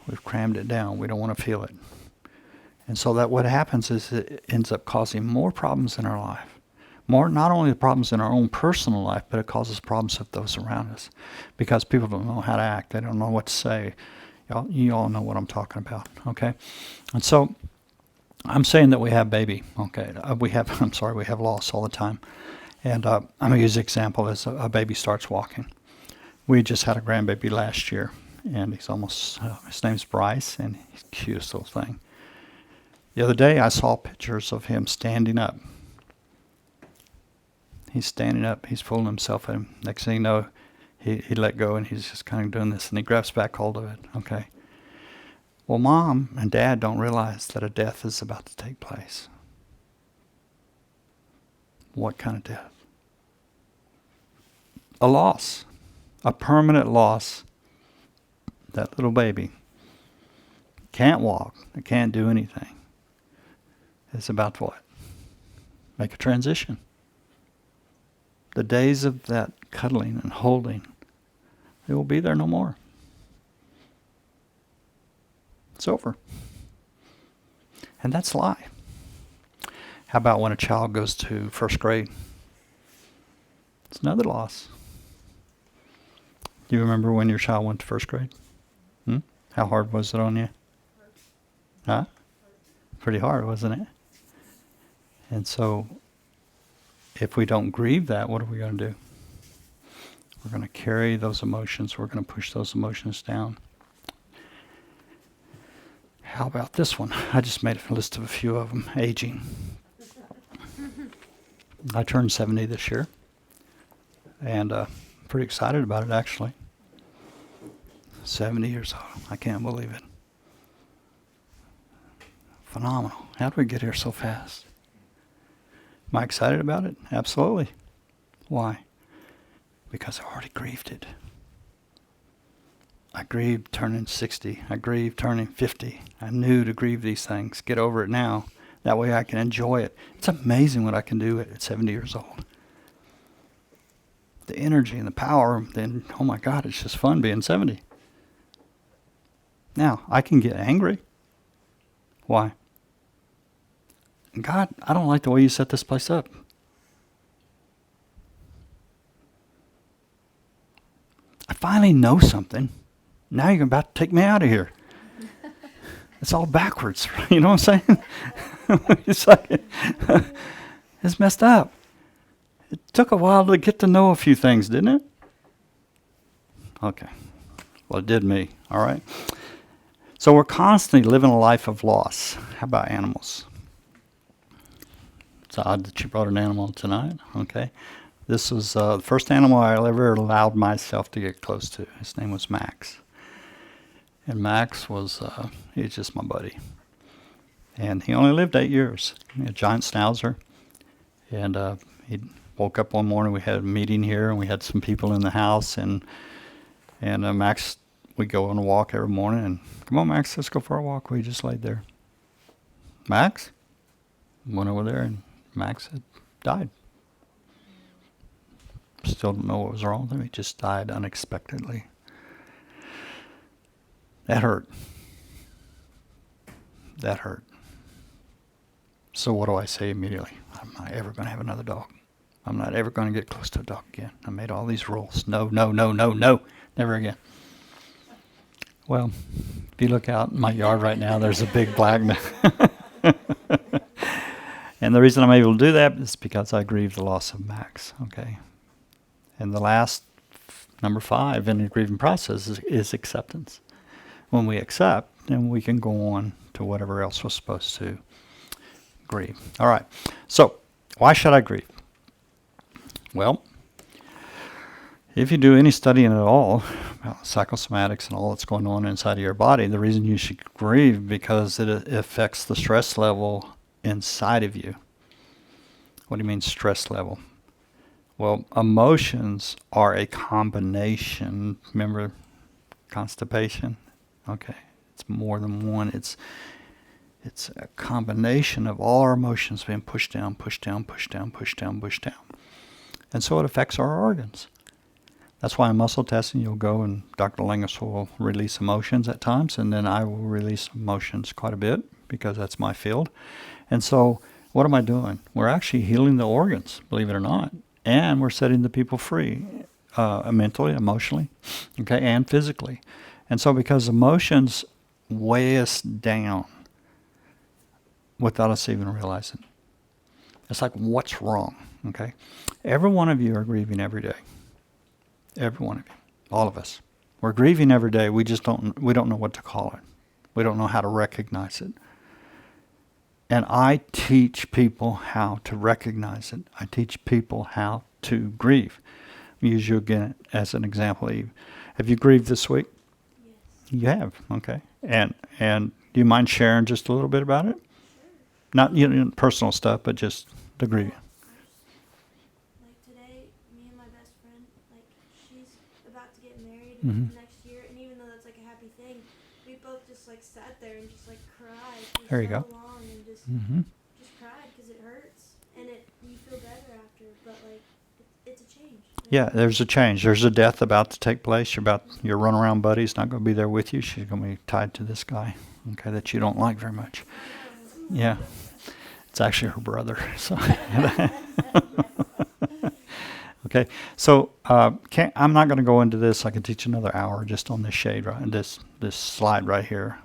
We've crammed it down. We don't want to feel it. And so that what happens is it ends up causing more problems in our life. More, not only the problems in our own personal life, but it causes problems with those around us. Because people don't know how to act. They don't know what to say. You all know what I'm talking about, okay? And so I'm saying that we have baby, okay? We have loss all the time. And I'm going to use the example as a baby starts walking. We just had a grandbaby last year, and he's almost, his name's Bryce, and he's the cutest little thing. The other day I saw pictures of him standing up. He's standing up, he's pulling himself in. Next thing you know, he let go and he's just kind of doing this, and he grabs back hold of it, okay? Well, Mom and Dad don't realize that a death is about to take place. What kind of death? A loss. A permanent loss. That little baby can't walk, it can't do anything. It's about to what? Make a transition. The days of that cuddling and holding, they will be there no more. It's over. And that's a lie. How about when a child goes to first grade? It's another loss. Do you remember when your child went to first grade? How hard was it on you? Huh? Pretty hard, wasn't it? And so, if we don't grieve that, what are we going to do? We're going to carry those emotions. We're going to push those emotions down. How about this one? I just made a list of a few of them. Aging. I turned 70 this year. And pretty excited about it, actually. 70 years old. I can't believe it. Phenomenal. How did we get here so fast? Am I excited about it? Absolutely. Why? Because I already grieved it. I grieved turning 60. I grieved turning 50. I knew to grieve these things. Get over it now. That way I can enjoy it. It's amazing what I can do at 70 years old. The energy and the power, then, oh my God, it's just fun being 70. Now, I can get angry. Why? God, I don't like the way you set this place up. I finally know something. Now you're about to take me out of here. It's all backwards. You know what I'm saying? It's like, it's messed up. It took a while to get to know a few things, didn't it? Okay. Well, it did me. All right. So we're constantly living a life of loss. How about animals? It's odd that you brought an animal tonight. Okay. This was the first animal I ever allowed myself to get close to. His name was Max. And Max was, he's just my buddy. And he only lived 8 years. He had a giant schnauzer. And he woke up one morning, we had a meeting here, and we had some people in the house. And Max, we go on a walk every morning. And, come on, Max, let's go for a walk. We just laid there. Max? Went over there, and Max had died. Still don't know what was wrong with him. He just died unexpectedly. That hurt. That hurt. So what do I say immediately? I'm not ever going to have another dog. I'm not ever going to get close to a dog again. I made all these rules. No, no, no, no, no. Never again. Well, if you look out in my yard right now, there's a big black man. And the reason I'm able to do that is because I grieve the loss of Max. Okay. And the last, number 5 in the grieving process is acceptance. When we accept, then we can go on to whatever else we're supposed to grieve. All right. So, why should I grieve? Well, if you do any studying at all about psychosomatics and all that's going on inside of your body, the reason you should grieve because it affects the stress level inside of you. What do you mean stress level? Well, emotions are a combination. Remember constipation? Okay. It's more than one. It's It's a combination of all our emotions being pushed down, pushed down, pushed down, pushed down, pushed down. And so it affects our organs. That's why in muscle testing, you'll go and Dr. Lingus will release emotions at times, and then I will release emotions quite a bit because that's my field. And so what am I doing? We're actually healing the organs, believe it or not, and we're setting the people free, mentally, emotionally, okay, and physically. And so because emotions weigh us down without us even realizing, it's like, what's wrong, okay? Every one of you are grieving every day. Every one of you, all of us. We're grieving every day. We don't know what to call it. We don't know how to recognize it. And I teach people how to recognize it. I teach people how to grieve. I'll use you again as an example, Eve. Have you grieved this week? Yes. You have, okay. And do you mind sharing just a little bit about it? Sure. Not personal stuff, but just the grieving. Like today, me and my best friend, like she's about to get married Mhm. next year, and even though that's like a happy thing, we both just like sat there and just like cried for There you so go. long and just Mm-hmm. cried because it hurts and you feel better after, but like it's a change. Like, Yeah, there's a change. There's a death about to take place. Your runaround buddy's not going to be there with you. She's going to be tied to this guy, okay, that you don't like very much. Yeah, it's actually her brother. So, okay. So I'm not going to go into this. I can teach another hour just on this shade right, this slide right here.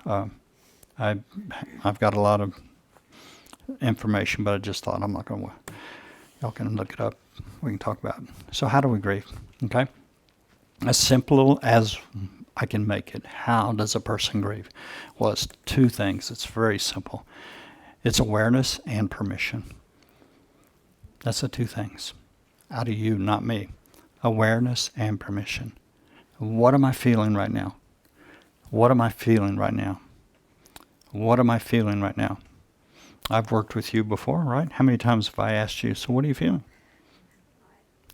I've got a lot of information, but I just thought I'm not going to. Y'all can look it up. We can talk about it. So how do we grieve? Okay. As simple as I can make it. How does a person grieve? Well, it's two things. It's very simple. It's awareness and permission. That's the two things. Out of you, not me. Awareness and permission. What am I feeling right now? What am I feeling right now? What am I feeling right now? I've worked with you before, right? How many times have I asked you, so what are you feeling?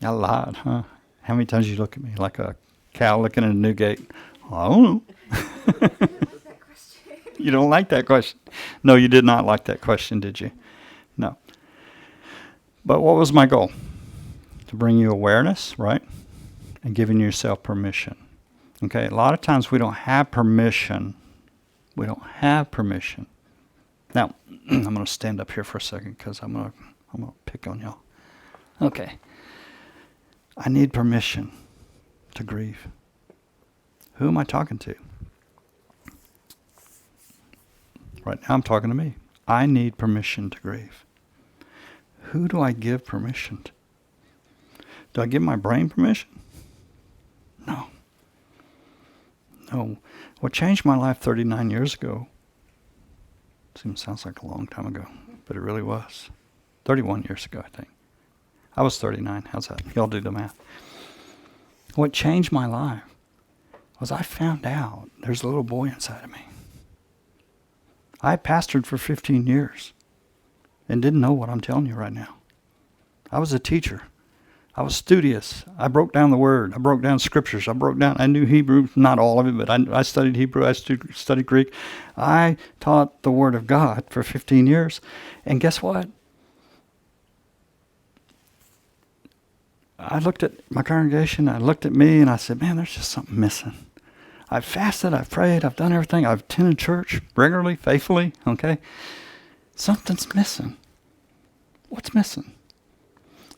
A lot, huh? How many times you look at me like a cow looking at a new gate? I don't know. You don't like that question. No, you did not like that question, did you? No. But what was my goal? To bring you awareness, right? And giving yourself permission. Okay, a lot of times we don't have permission. We don't have permission. Now, I'm going to stand up here for a second because I'm going to pick on y'all. Okay. I need permission to grieve. Who am I talking to? Right now I'm talking to me. I need permission to grieve. Who do I give permission to? Do I give my brain permission? No. No. What changed my life 39 years ago, sounds like a long time ago, but it really was. 31 years ago, I think. I was 39. How's that? Y'all do the math. What changed my life was I found out there's a little boy inside of me. I pastored for 15 years and didn't know what I'm telling you right now. I was a teacher. I was studious. I broke down the Word. I broke down scriptures. I knew Hebrew, not all of it, but I studied Hebrew. I studied Greek. I taught the Word of God for 15 years. And guess what? I looked at my congregation, I looked at me, and I said, man, there's just something missing. I've fasted, I've prayed, I've done everything. I've attended church regularly, faithfully, okay? Something's missing. What's missing?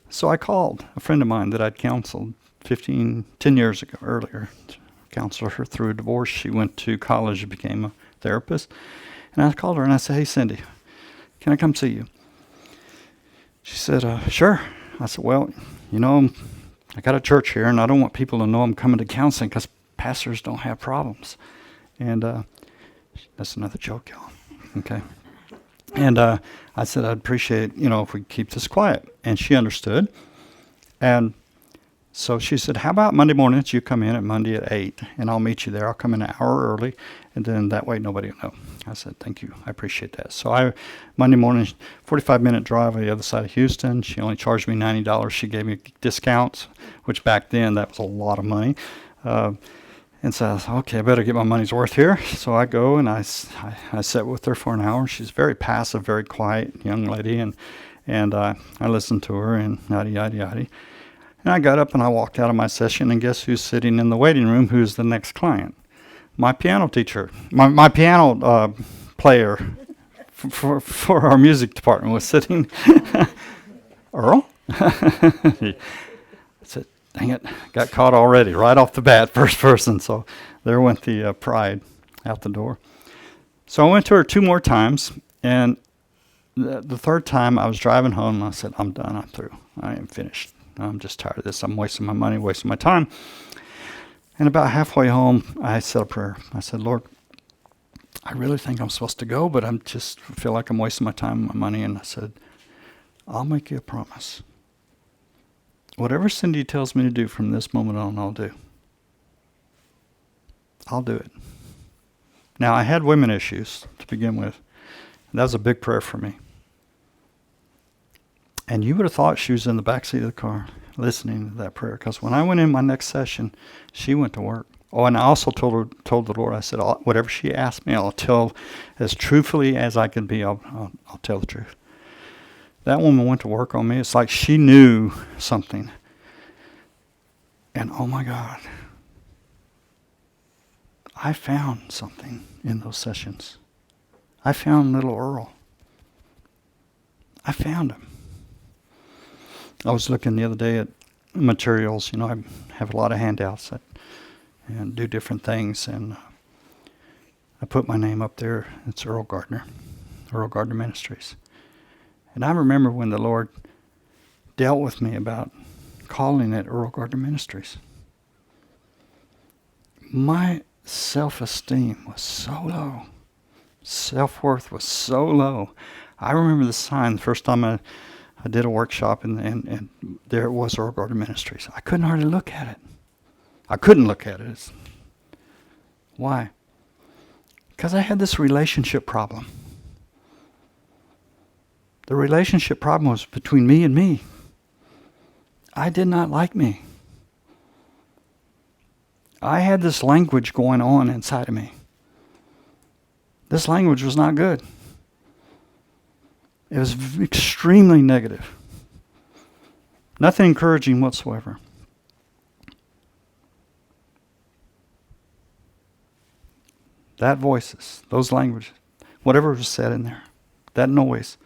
So I called a friend of mine that I'd counseled 10 years ago, earlier, to counsel her through a divorce. She went to college and became a therapist. And I called her and I said, hey, Cindy, can I come see you? She said, sure. I said, well, I got a church here and I don't want people to know I'm coming to counseling because pastors don't have problems. And that's another joke, y'all. Okay. And I said, I'd appreciate, if we keep this quiet. And she understood. And so she said, how about Monday mornings? You come in at Monday at 8, and I'll meet you there. I'll come in an hour early, and then that way nobody will know. I said, thank you. I appreciate that. So Monday morning, 45-minute drive on the other side of Houston. She only charged me $90. She gave me discounts, which back then, that was a lot of money. And so I thought, okay, I better get my money's worth here. So I go and I sat with her for an hour. She's very passive, very quiet young lady. And I listened to her and yada, yada, yada. And I got up and I walked out of my session, and guess who's sitting in the waiting room? Who's the next client? My piano teacher, my piano player for our music department was sitting. Earl? I said, dang it, got caught already, right off the bat, first person. So there went the pride out the door. So I went to her 2 more times, and the third time I was driving home, and I said, I'm done, I'm through, I am finished. I'm just tired of this. I'm wasting my money, wasting my time. And about halfway home, I said a prayer. I said, Lord, I really think I'm supposed to go, but I just feel like I'm wasting my time and my money. And I said, I'll make you a promise. Whatever Cindy tells me to do from this moment on, I'll do. I'll do it. Now, I had women issues to begin with. That was a big prayer for me. And you would have thought she was in the backseat of the car listening to that prayer. Because when I went in my next session, she went to work. Oh, and I also told the Lord, I said, whatever she asked me, I'll tell as truthfully as I can be. I'll tell the truth. That woman went to work on me. It's like she knew something. And oh my God, I found something in those sessions. I found little Earl. I found him. I was looking the other day at materials. You know, I have a lot of handouts and do different things. And I put my name up there. It's Earl Gardner Ministries. And I remember when the Lord dealt with me about calling it Earl Gardner Ministries. My self-esteem was so low. Self-worth was so low. I remember the sign the first time I did a workshop, and there it was, Earl Gardner Ministries. I couldn't hardly look at it. I couldn't look at it. Why? Because I had this relationship problem. The relationship problem was between me and me. I did not like me. I had this language going on inside of me. This language was not good. It was extremely negative. Nothing encouraging whatsoever. That voices, those languages, whatever was said in there, that noise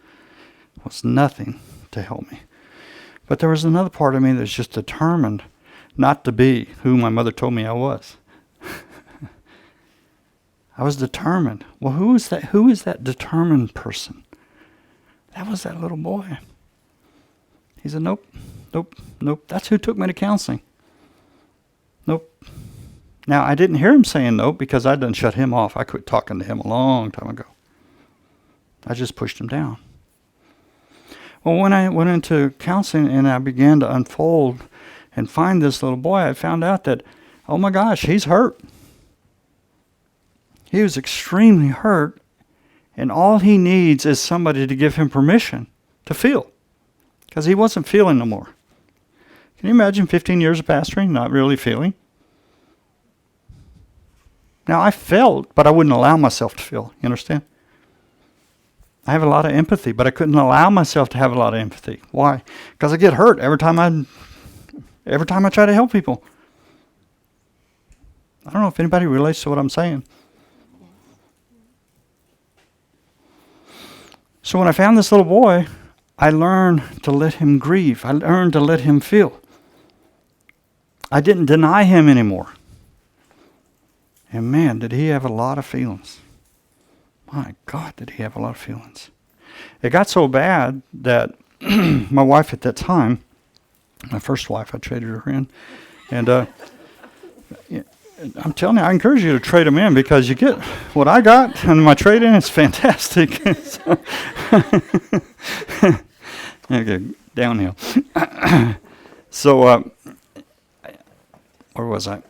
was nothing to help me. But there was another part of me that's just determined not to be who my mother told me I was. I was determined. Well, who is that? Who is that determined person? That was that little boy. He said, nope, nope, nope. That's who took me to counseling. Nope. Now, I didn't hear him saying nope because I done shut him off. I quit talking to him a long time ago. I just pushed him down. Well, when I went into counseling and I began to unfold and find this little boy, I found out that, oh my gosh, he's hurt. He was extremely hurt. And all he needs is somebody to give him permission to feel. Because he wasn't feeling no more. Can you imagine 15 years of pastoring, not really feeling? Now, I felt, but I wouldn't allow myself to feel. You understand? I have a lot of empathy, but I couldn't allow myself to have a lot of empathy. Why? Because I get hurt every time I try to help people. I don't know if anybody relates to what I'm saying. So when I found this little boy, I learned to let him grieve. I learned to let him feel. I didn't deny him anymore. And man, did he have a lot of feelings. My God, did he have a lot of feelings. It got so bad that my wife at that time, my first wife, I traded her in. And I'm telling you, I encourage you to trade them in because you get what I got and my trade-in is fantastic. Okay, downhill. So, where was I?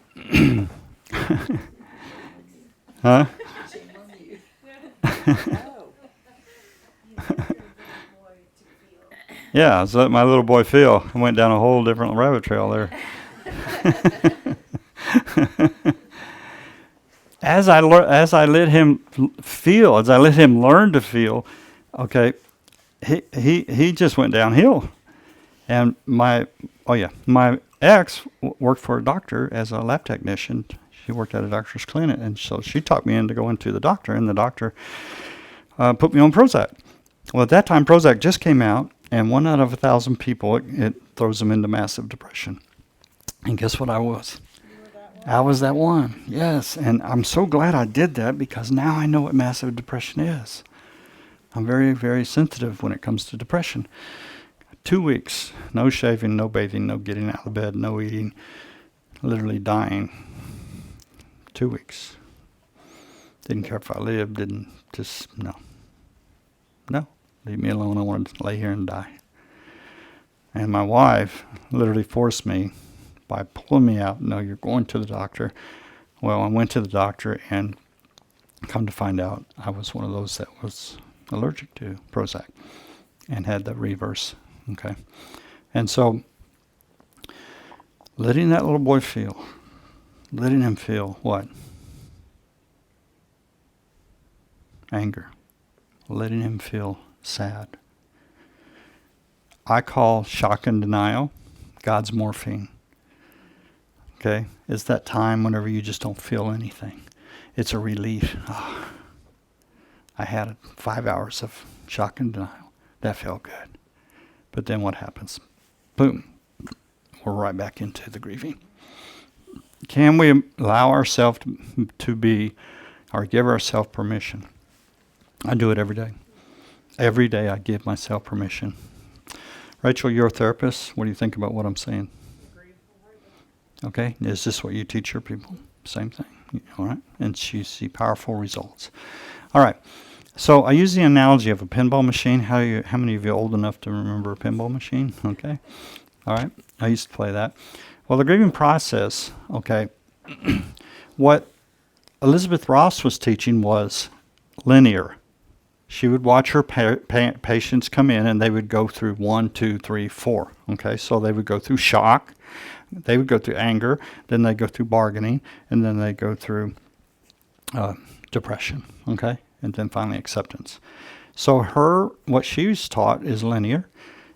Huh? Yeah, so let my little boy feel. I went down a whole different rabbit trail there. as I let him feel, as I let him learn to feel, okay, he just went downhill. And my ex worked for a doctor as a lab technician. She worked at a doctor's clinic, and so she talked me into going to the doctor, and the doctor put me on Prozac. Well, at that time, Prozac just came out, and 1 out of 1,000 people, it throws them into massive depression. And guess what I was? I was that one, yes. And I'm so glad I did that, because now I know what massive depression is. I'm very, very sensitive when it comes to depression. 2 weeks, no shaving, no bathing, no getting out of bed, no eating, literally dying. 2 weeks. Didn't care if I lived, no. Leave me alone, I wanted to lay here and die. And my wife literally forced me by pulling me out, no, you're going to the doctor. Well, I went to the doctor, and come to find out, I was one of those that was allergic to Prozac and had the reverse. Okay. And so, letting that little boy feel, letting him feel what? Anger. Letting him feel sad. I call shock and denial God's morphine. Okay? It's that time whenever you just don't feel anything. It's a relief. Oh, I had 5 hours of shock and denial. That felt good. But then what happens? Boom. We're right back into the grieving. Can we allow ourselves to be, or give ourselves permission? I do it every day. Every day I give myself permission. Rachel, you're a therapist. What do you think about what I'm saying? Okay. Is this what you teach your people? Same thing. All right. And you see powerful results. All right. So I use the analogy of a pinball machine. How many of you are old enough to remember a pinball machine? Okay. All right. I used to play that. Well, the grieving process, okay, what Elizabeth Ross was teaching was linear. She would watch her patients come in, and they would go through 1, 2, 3, 4. Okay, so they would go through shock, they would go through anger, then they go through bargaining, and then they go through depression. Okay, and then finally acceptance. So what she's taught is linear,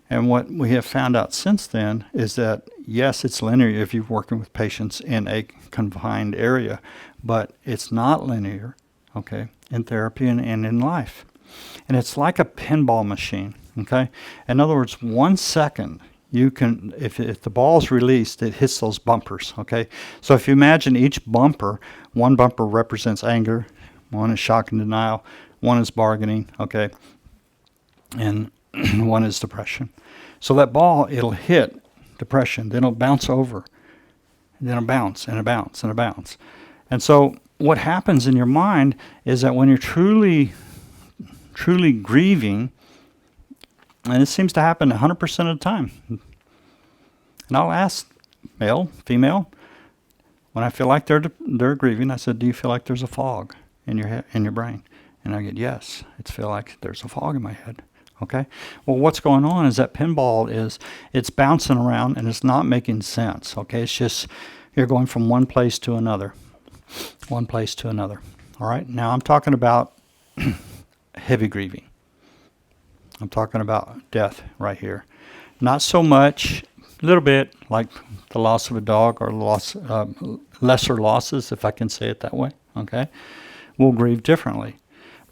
and what we have found out since then is that yes, it's linear if you're working with patients in a confined area, but it's not linear. Okay, in therapy and in life. And it's like a pinball machine, okay? In other words, 1 second, you can, if the ball's released, it hits those bumpers, okay? So if you imagine each bumper, one bumper represents anger, one is shock and denial, one is bargaining, okay? And one is depression. So that ball, it'll hit depression, then it'll bounce over, and then it'll bounce, and a bounce, and a bounce. And so what happens in your mind is that when you're truly grieving, and it seems to happen 100% of the time. And I'll ask male, female, when I feel like they're grieving, I said, do you feel like there's a fog in your head, in your brain? And I get, yes, it's feel like there's a fog in my head. Okay? Well, what's going on is that pinball it's bouncing around and it's not making sense. Okay? It's just, you're going from one place to another. One place to another. All right? Now I'm talking about heavy grieving. I'm talking about death right here. Not so much, a little bit like the loss of a dog or lesser losses, if I can say it that way. Okay? We'll grieve differently.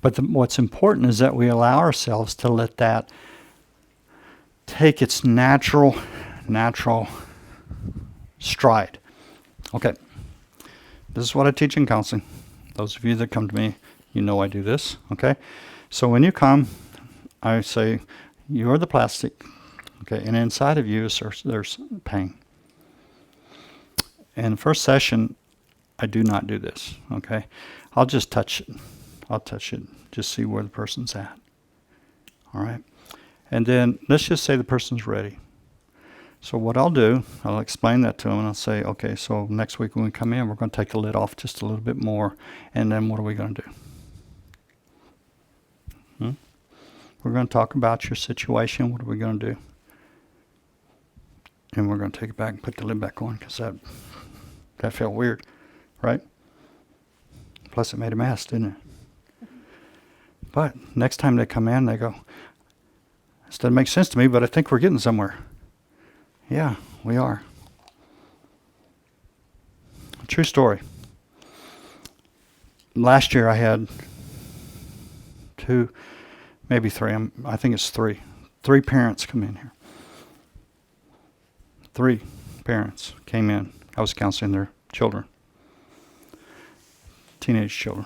But what's important is that we allow ourselves to let that take its natural stride. Okay. This is what I teach in counseling. Those of you that come to me, you know I do this, okay? So when you come, I say, you're the plastic, okay? And inside of you, there's pain. In the first session, I do not do this, okay? I'll just touch it. I'll touch it, just see where the person's at, all right? And then let's just say the person's ready. So what I'll do, I'll explain that to them, and I'll say, okay, so next week when we come in, we're going to take the lid off just a little bit more, and then what are we going to do? We're going to talk about your situation. What are we going to do? And we're going to take it back and put the lid back on, because that felt weird, right? Plus, it made a mess, didn't it? But next time they come in, they go, this doesn't make sense to me, but I think we're getting somewhere. Yeah, we are. True story. Last year I had 2, maybe 3. I think it's 3. 3 parents come in here. 3 parents came in. I was counseling their children. Teenage children.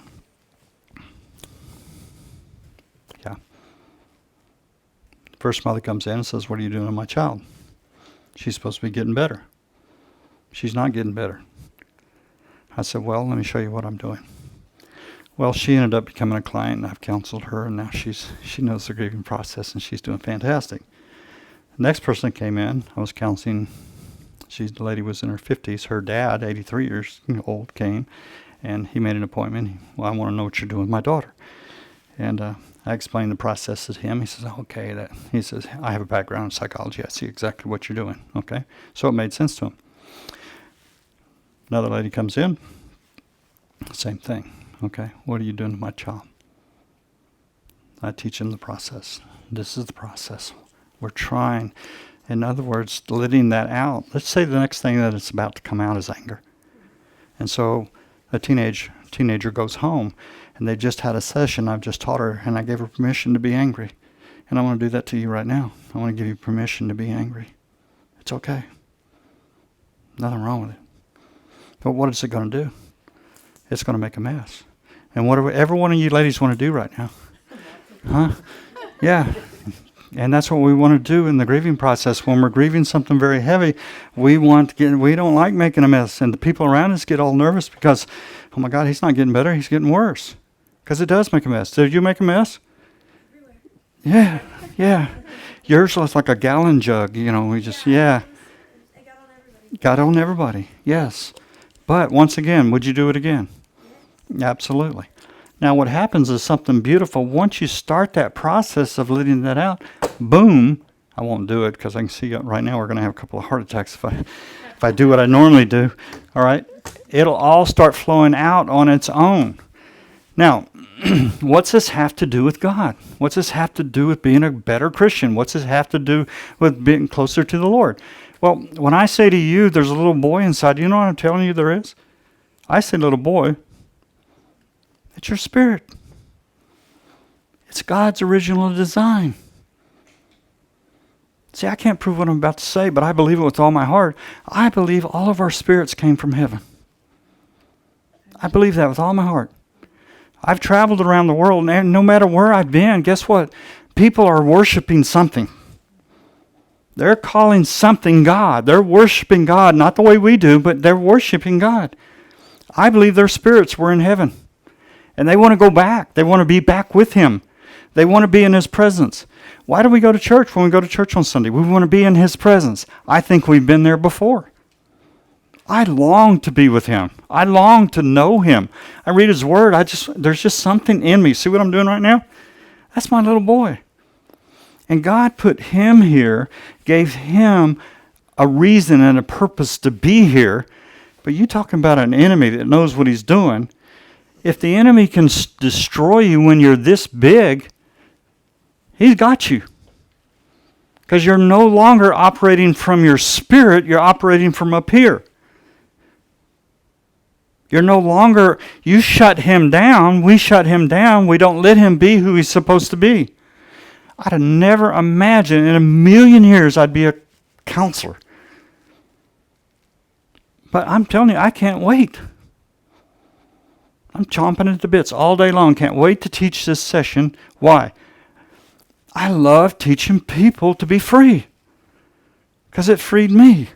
Yeah. First mother comes in and says, what are you doing to my child? She's supposed to be getting better. She's not getting better. I said, well, let me show you what I'm doing. Well, she ended up becoming a client, and I've counseled her, and now she knows the grieving process, and she's doing fantastic. The next person that came in, I was counseling. The lady was in her 50s. Her dad, 83 years old, came, and he made an appointment. Well, I want to know what you're doing with my daughter. And I explained the process to him. He says, okay. He says, I have a background in psychology. I see exactly what you're doing. Okay. So it made sense to him. Another lady comes in. Same thing. Okay. What are you doing to my child? I teach him the process. This is the process. We're trying. In other words, letting that out. Let's say the next thing that it's about to come out is anger. And so a teenager goes home, and they just had a session. I've just taught her, and I gave her permission to be angry. And I want to do that to you right now. I want to give you permission to be angry. It's okay. Nothing wrong with it. But what is it going to do? It's going to make a mess. And whatever every one of you ladies want to do right now. Huh? Yeah. And that's what we want to do in the grieving process. When we're grieving something very heavy, we don't like making a mess. And the people around us get all nervous because, oh my God, he's not getting better, he's getting worse. Because it does make a mess. Did you make a mess? Everywhere. Yeah. Yours was like a gallon jug, we just, yeah. It got on everybody. Got on everybody, yes. But once again, would you do it again? Yeah. Absolutely. Now what happens is something beautiful. Once you start that process of letting that out, boom, I won't do it because I can see right now we're going to have a couple of heart attacks if I do what I normally do. All right? It'll all start flowing out on its own. Now, what's this have to do with God? What's this have to do with being a better Christian? What's this have to do with being closer to the Lord? Well, when I say to you, there's a little boy inside, you know what I'm telling you there is? I say little boy. It's your spirit. It's God's original design. See, I can't prove what I'm about to say, but I believe it with all my heart. I believe all of our spirits came from heaven. I believe that with all my heart. I've traveled around the world, and no matter where I've been, guess what? People are worshiping something. They're calling something God. They're worshiping God, not the way we do, but they're worshiping God. I believe their spirits were in heaven. And they want to go back. They want to be back with Him. They want to be in His presence. Why do we go to church when we go to church on Sunday? We want to be in His presence. I think we've been there before. I long to be with Him. I long to know Him. I read His Word. There's just something in me. See what I'm doing right now? That's my little boy. And God put him here, gave him a reason and a purpose to be here. But you talking about an enemy that knows what he's doing. If the enemy can destroy you when you're this big, he's got you. Because you're no longer operating from your spirit, you're operating from up here. You're no longer, you shut him down, we shut him down, we don't let him be who he's supposed to be. I'd have never imagined in a million years I'd be a counselor. But I'm telling you, I can't wait. I'm chomping at the bits all day long. Can't wait to teach this session. Why? I love teaching people to be free. Because it freed me.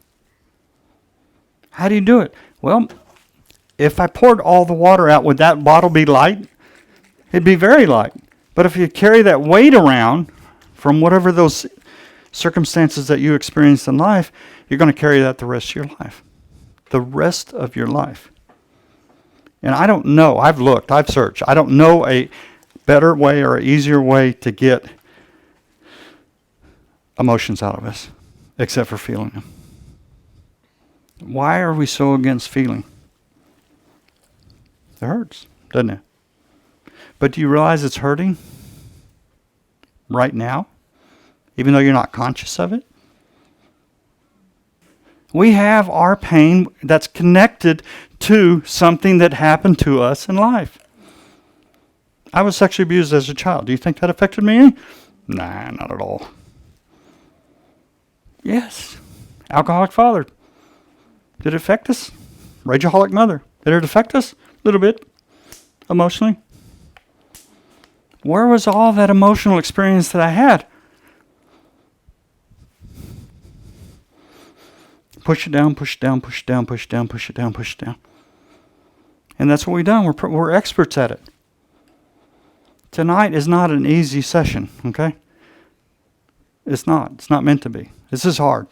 How do you do it? Well, if I poured all the water out, would that bottle be light? It'd be very light. But if you carry that weight around from whatever those circumstances that you experienced in life, you're going to carry that the rest of your life. The rest of your life. And I don't know. I've looked. I've searched. I don't know a better way or an easier way to get emotions out of us except for feeling them. Why are we so against feeling? It hurts. doesn't it? But do you realize it's hurting right now, even though you're not conscious of it? We have our pain that's connected to something that happened to us in life. I was sexually abused as a child. Do you think that affected me? Nah, not at all. Yes. Alcoholic father. Did it affect us? Rageaholic mother. Did it affect us? A little bit. Emotionally. Where was all that emotional experience that I had? Push it down, push it down, push it down, push it down, push it down, push it down. And that's what we've done. We're experts at it. Tonight is not an easy session, okay? It's not. It's not meant to be. This is hard.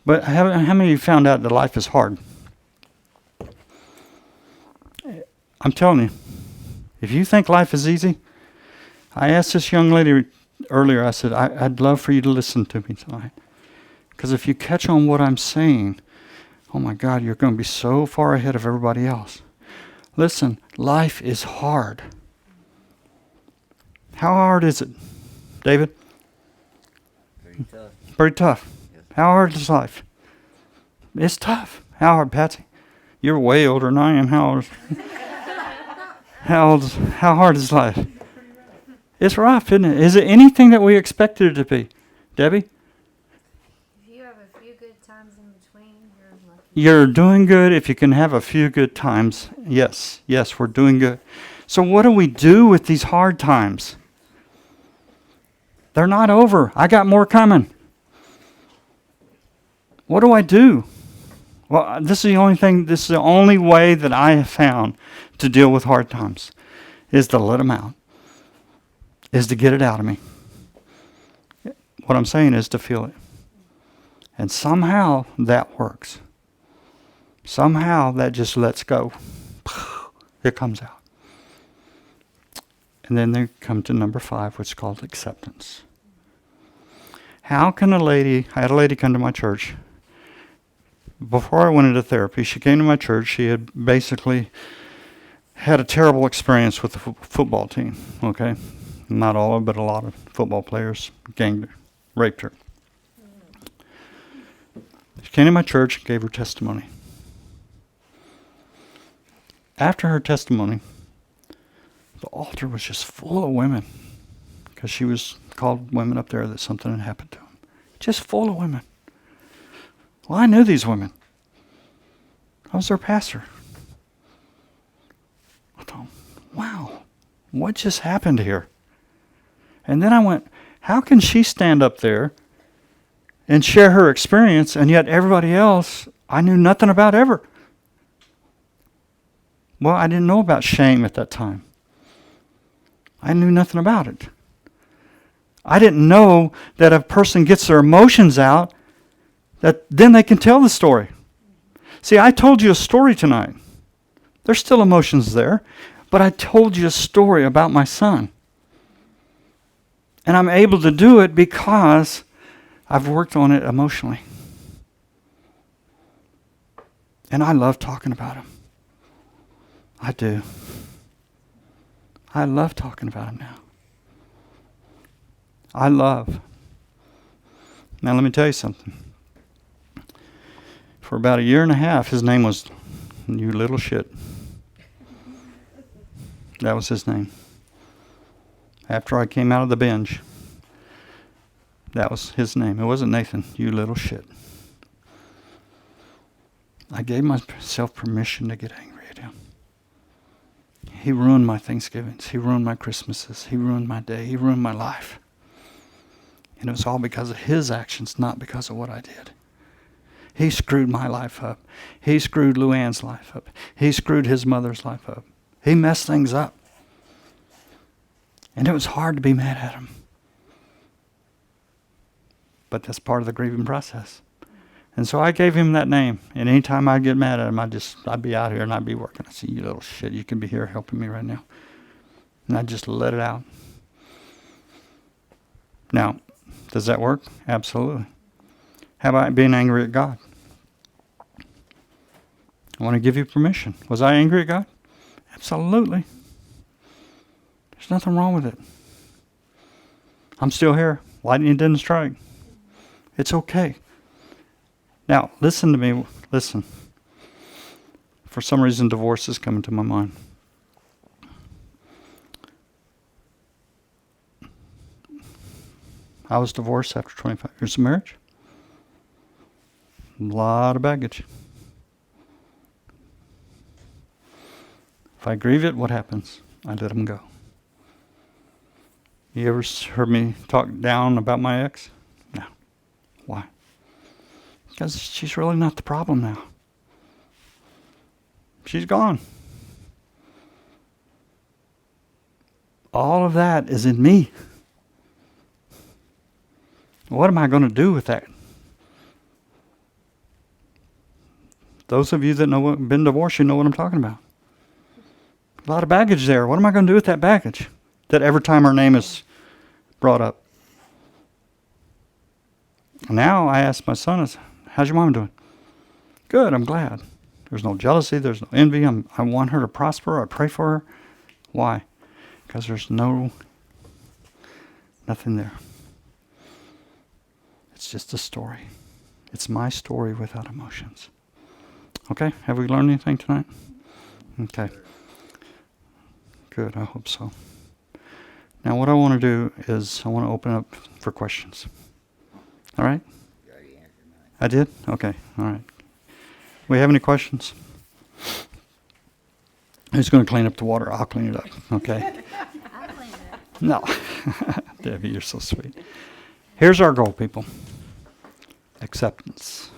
But how many of you found out that life is hard? I'm telling you, if you think life is easy, I asked this young lady earlier, I said, I'd love for you to listen to me tonight. Because if you catch on what I'm saying, oh my God, you're going to be so far ahead of everybody else. Listen, life is hard. How hard is it, David? Very tough. Very tough. Yes. How hard is life? It's tough. How hard, Patsy? You're way older than I am. How hard is life? It's rough, isn't it? Is it anything that we expected it to be? Debbie? If you have a few good times in between, you're lucky. You're doing good if you can have a few good times. Yes, we're doing good. So what do we do with these hard times? They're not over. I got more coming. What do I do? Well, this is the only way that I have found to deal with hard times, is to let them out, is to get it out of me. What I'm saying is to feel it. And somehow that works. Somehow that just lets go. It comes out. And then they come to number 5, which is called acceptance. How can I had a lady come to my church. Before I went into therapy, she came to my church. She had basically had a terrible experience with the football team, okay? Not all of them, but a lot of football players ganged her, raped her. She came to my church and gave her testimony. After her testimony, the altar was just full of women, because she was called women up there that something had happened to them. Just full of women. Well, I knew these women. I was their pastor. I thought, wow, what just happened here? And then I went, how can she stand up there and share her experience, and yet everybody else I knew nothing about ever? Well, I didn't know about shame at that time. I knew nothing about it. I didn't know that a person gets their emotions out, that then they can tell the story. See, I told you a story tonight. There's still emotions there, but I told you a story about my son. And I'm able to do it because I've worked on it emotionally. And I love talking about him. I do. I love talking about him now. I love. Now let me tell you something. For about 1.5 years, his name was You Little Shit. That was his name. After I came out of the binge, that was his name. It wasn't Nathan. You little shit. I gave myself permission to get angry at him. He ruined my Thanksgivings. He ruined my Christmases. He ruined my day. He ruined my life. And it was all because of his actions, not because of what I did. He screwed my life up. He screwed Luann's life up. He screwed his mother's life up. He messed things up. And it was hard to be mad at him. But that's part of the grieving process. And so I gave him that name. And anytime I'd get mad at him, I'd be out here and I'd be working. I'd say, you little shit, you can be here helping me right now. And I'd just let it out. Now, does that work? Absolutely. How about being angry at God? I want to give you permission. Was I angry at God? Absolutely. There's nothing wrong with it. I'm still here. Lightning didn't strike. It's okay. Now, listen to me. Listen. For some reason, divorce is coming to my mind. I was divorced after 25 years of marriage. A lot of baggage. If I grieve it, what happens? I let them go. You ever heard me talk down about my ex? No. Why? Because she's really not the problem now. She's gone. All of that is in me. What am I going to do with that? Those of you that know what been divorced, you know what I'm talking about. A lot of baggage there. What am I going to do with that baggage? That every time her name is brought up. Now I ask my son, how's your mom doing? Good, I'm glad. There's no jealousy, there's no envy. I want her to prosper. I pray for her. Why? Because there's nothing there. It's just a story. It's my story without emotions. Okay, have we learned anything tonight? Okay. Good, I hope so. Now what I want to do is I want to open up for questions. All right? You already answered mine. I did? Okay, all right. We have any questions? Who's going to clean up the water? I'll clean it up, okay? I'll clean it. No. Debbie, you're so sweet. Here's our goal, people. Acceptance.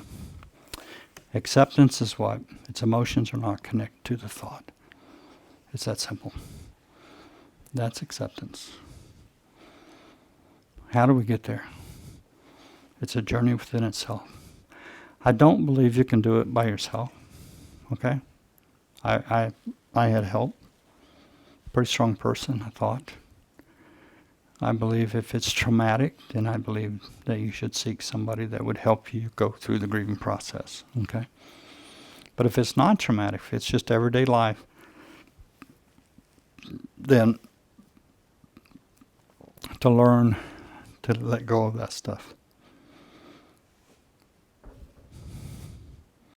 Acceptance is what? Its emotions are not connected to the thought. It's that simple. That's acceptance. How do we get there? It's a journey within itself. I don't believe you can do it by yourself. Okay? I had help. Pretty strong person, I thought. I believe if it's traumatic, then I believe that you should seek somebody that would help you go through the grieving process. Okay? But if it's not traumatic, if it's just everyday life, then to learn to let go of that stuff.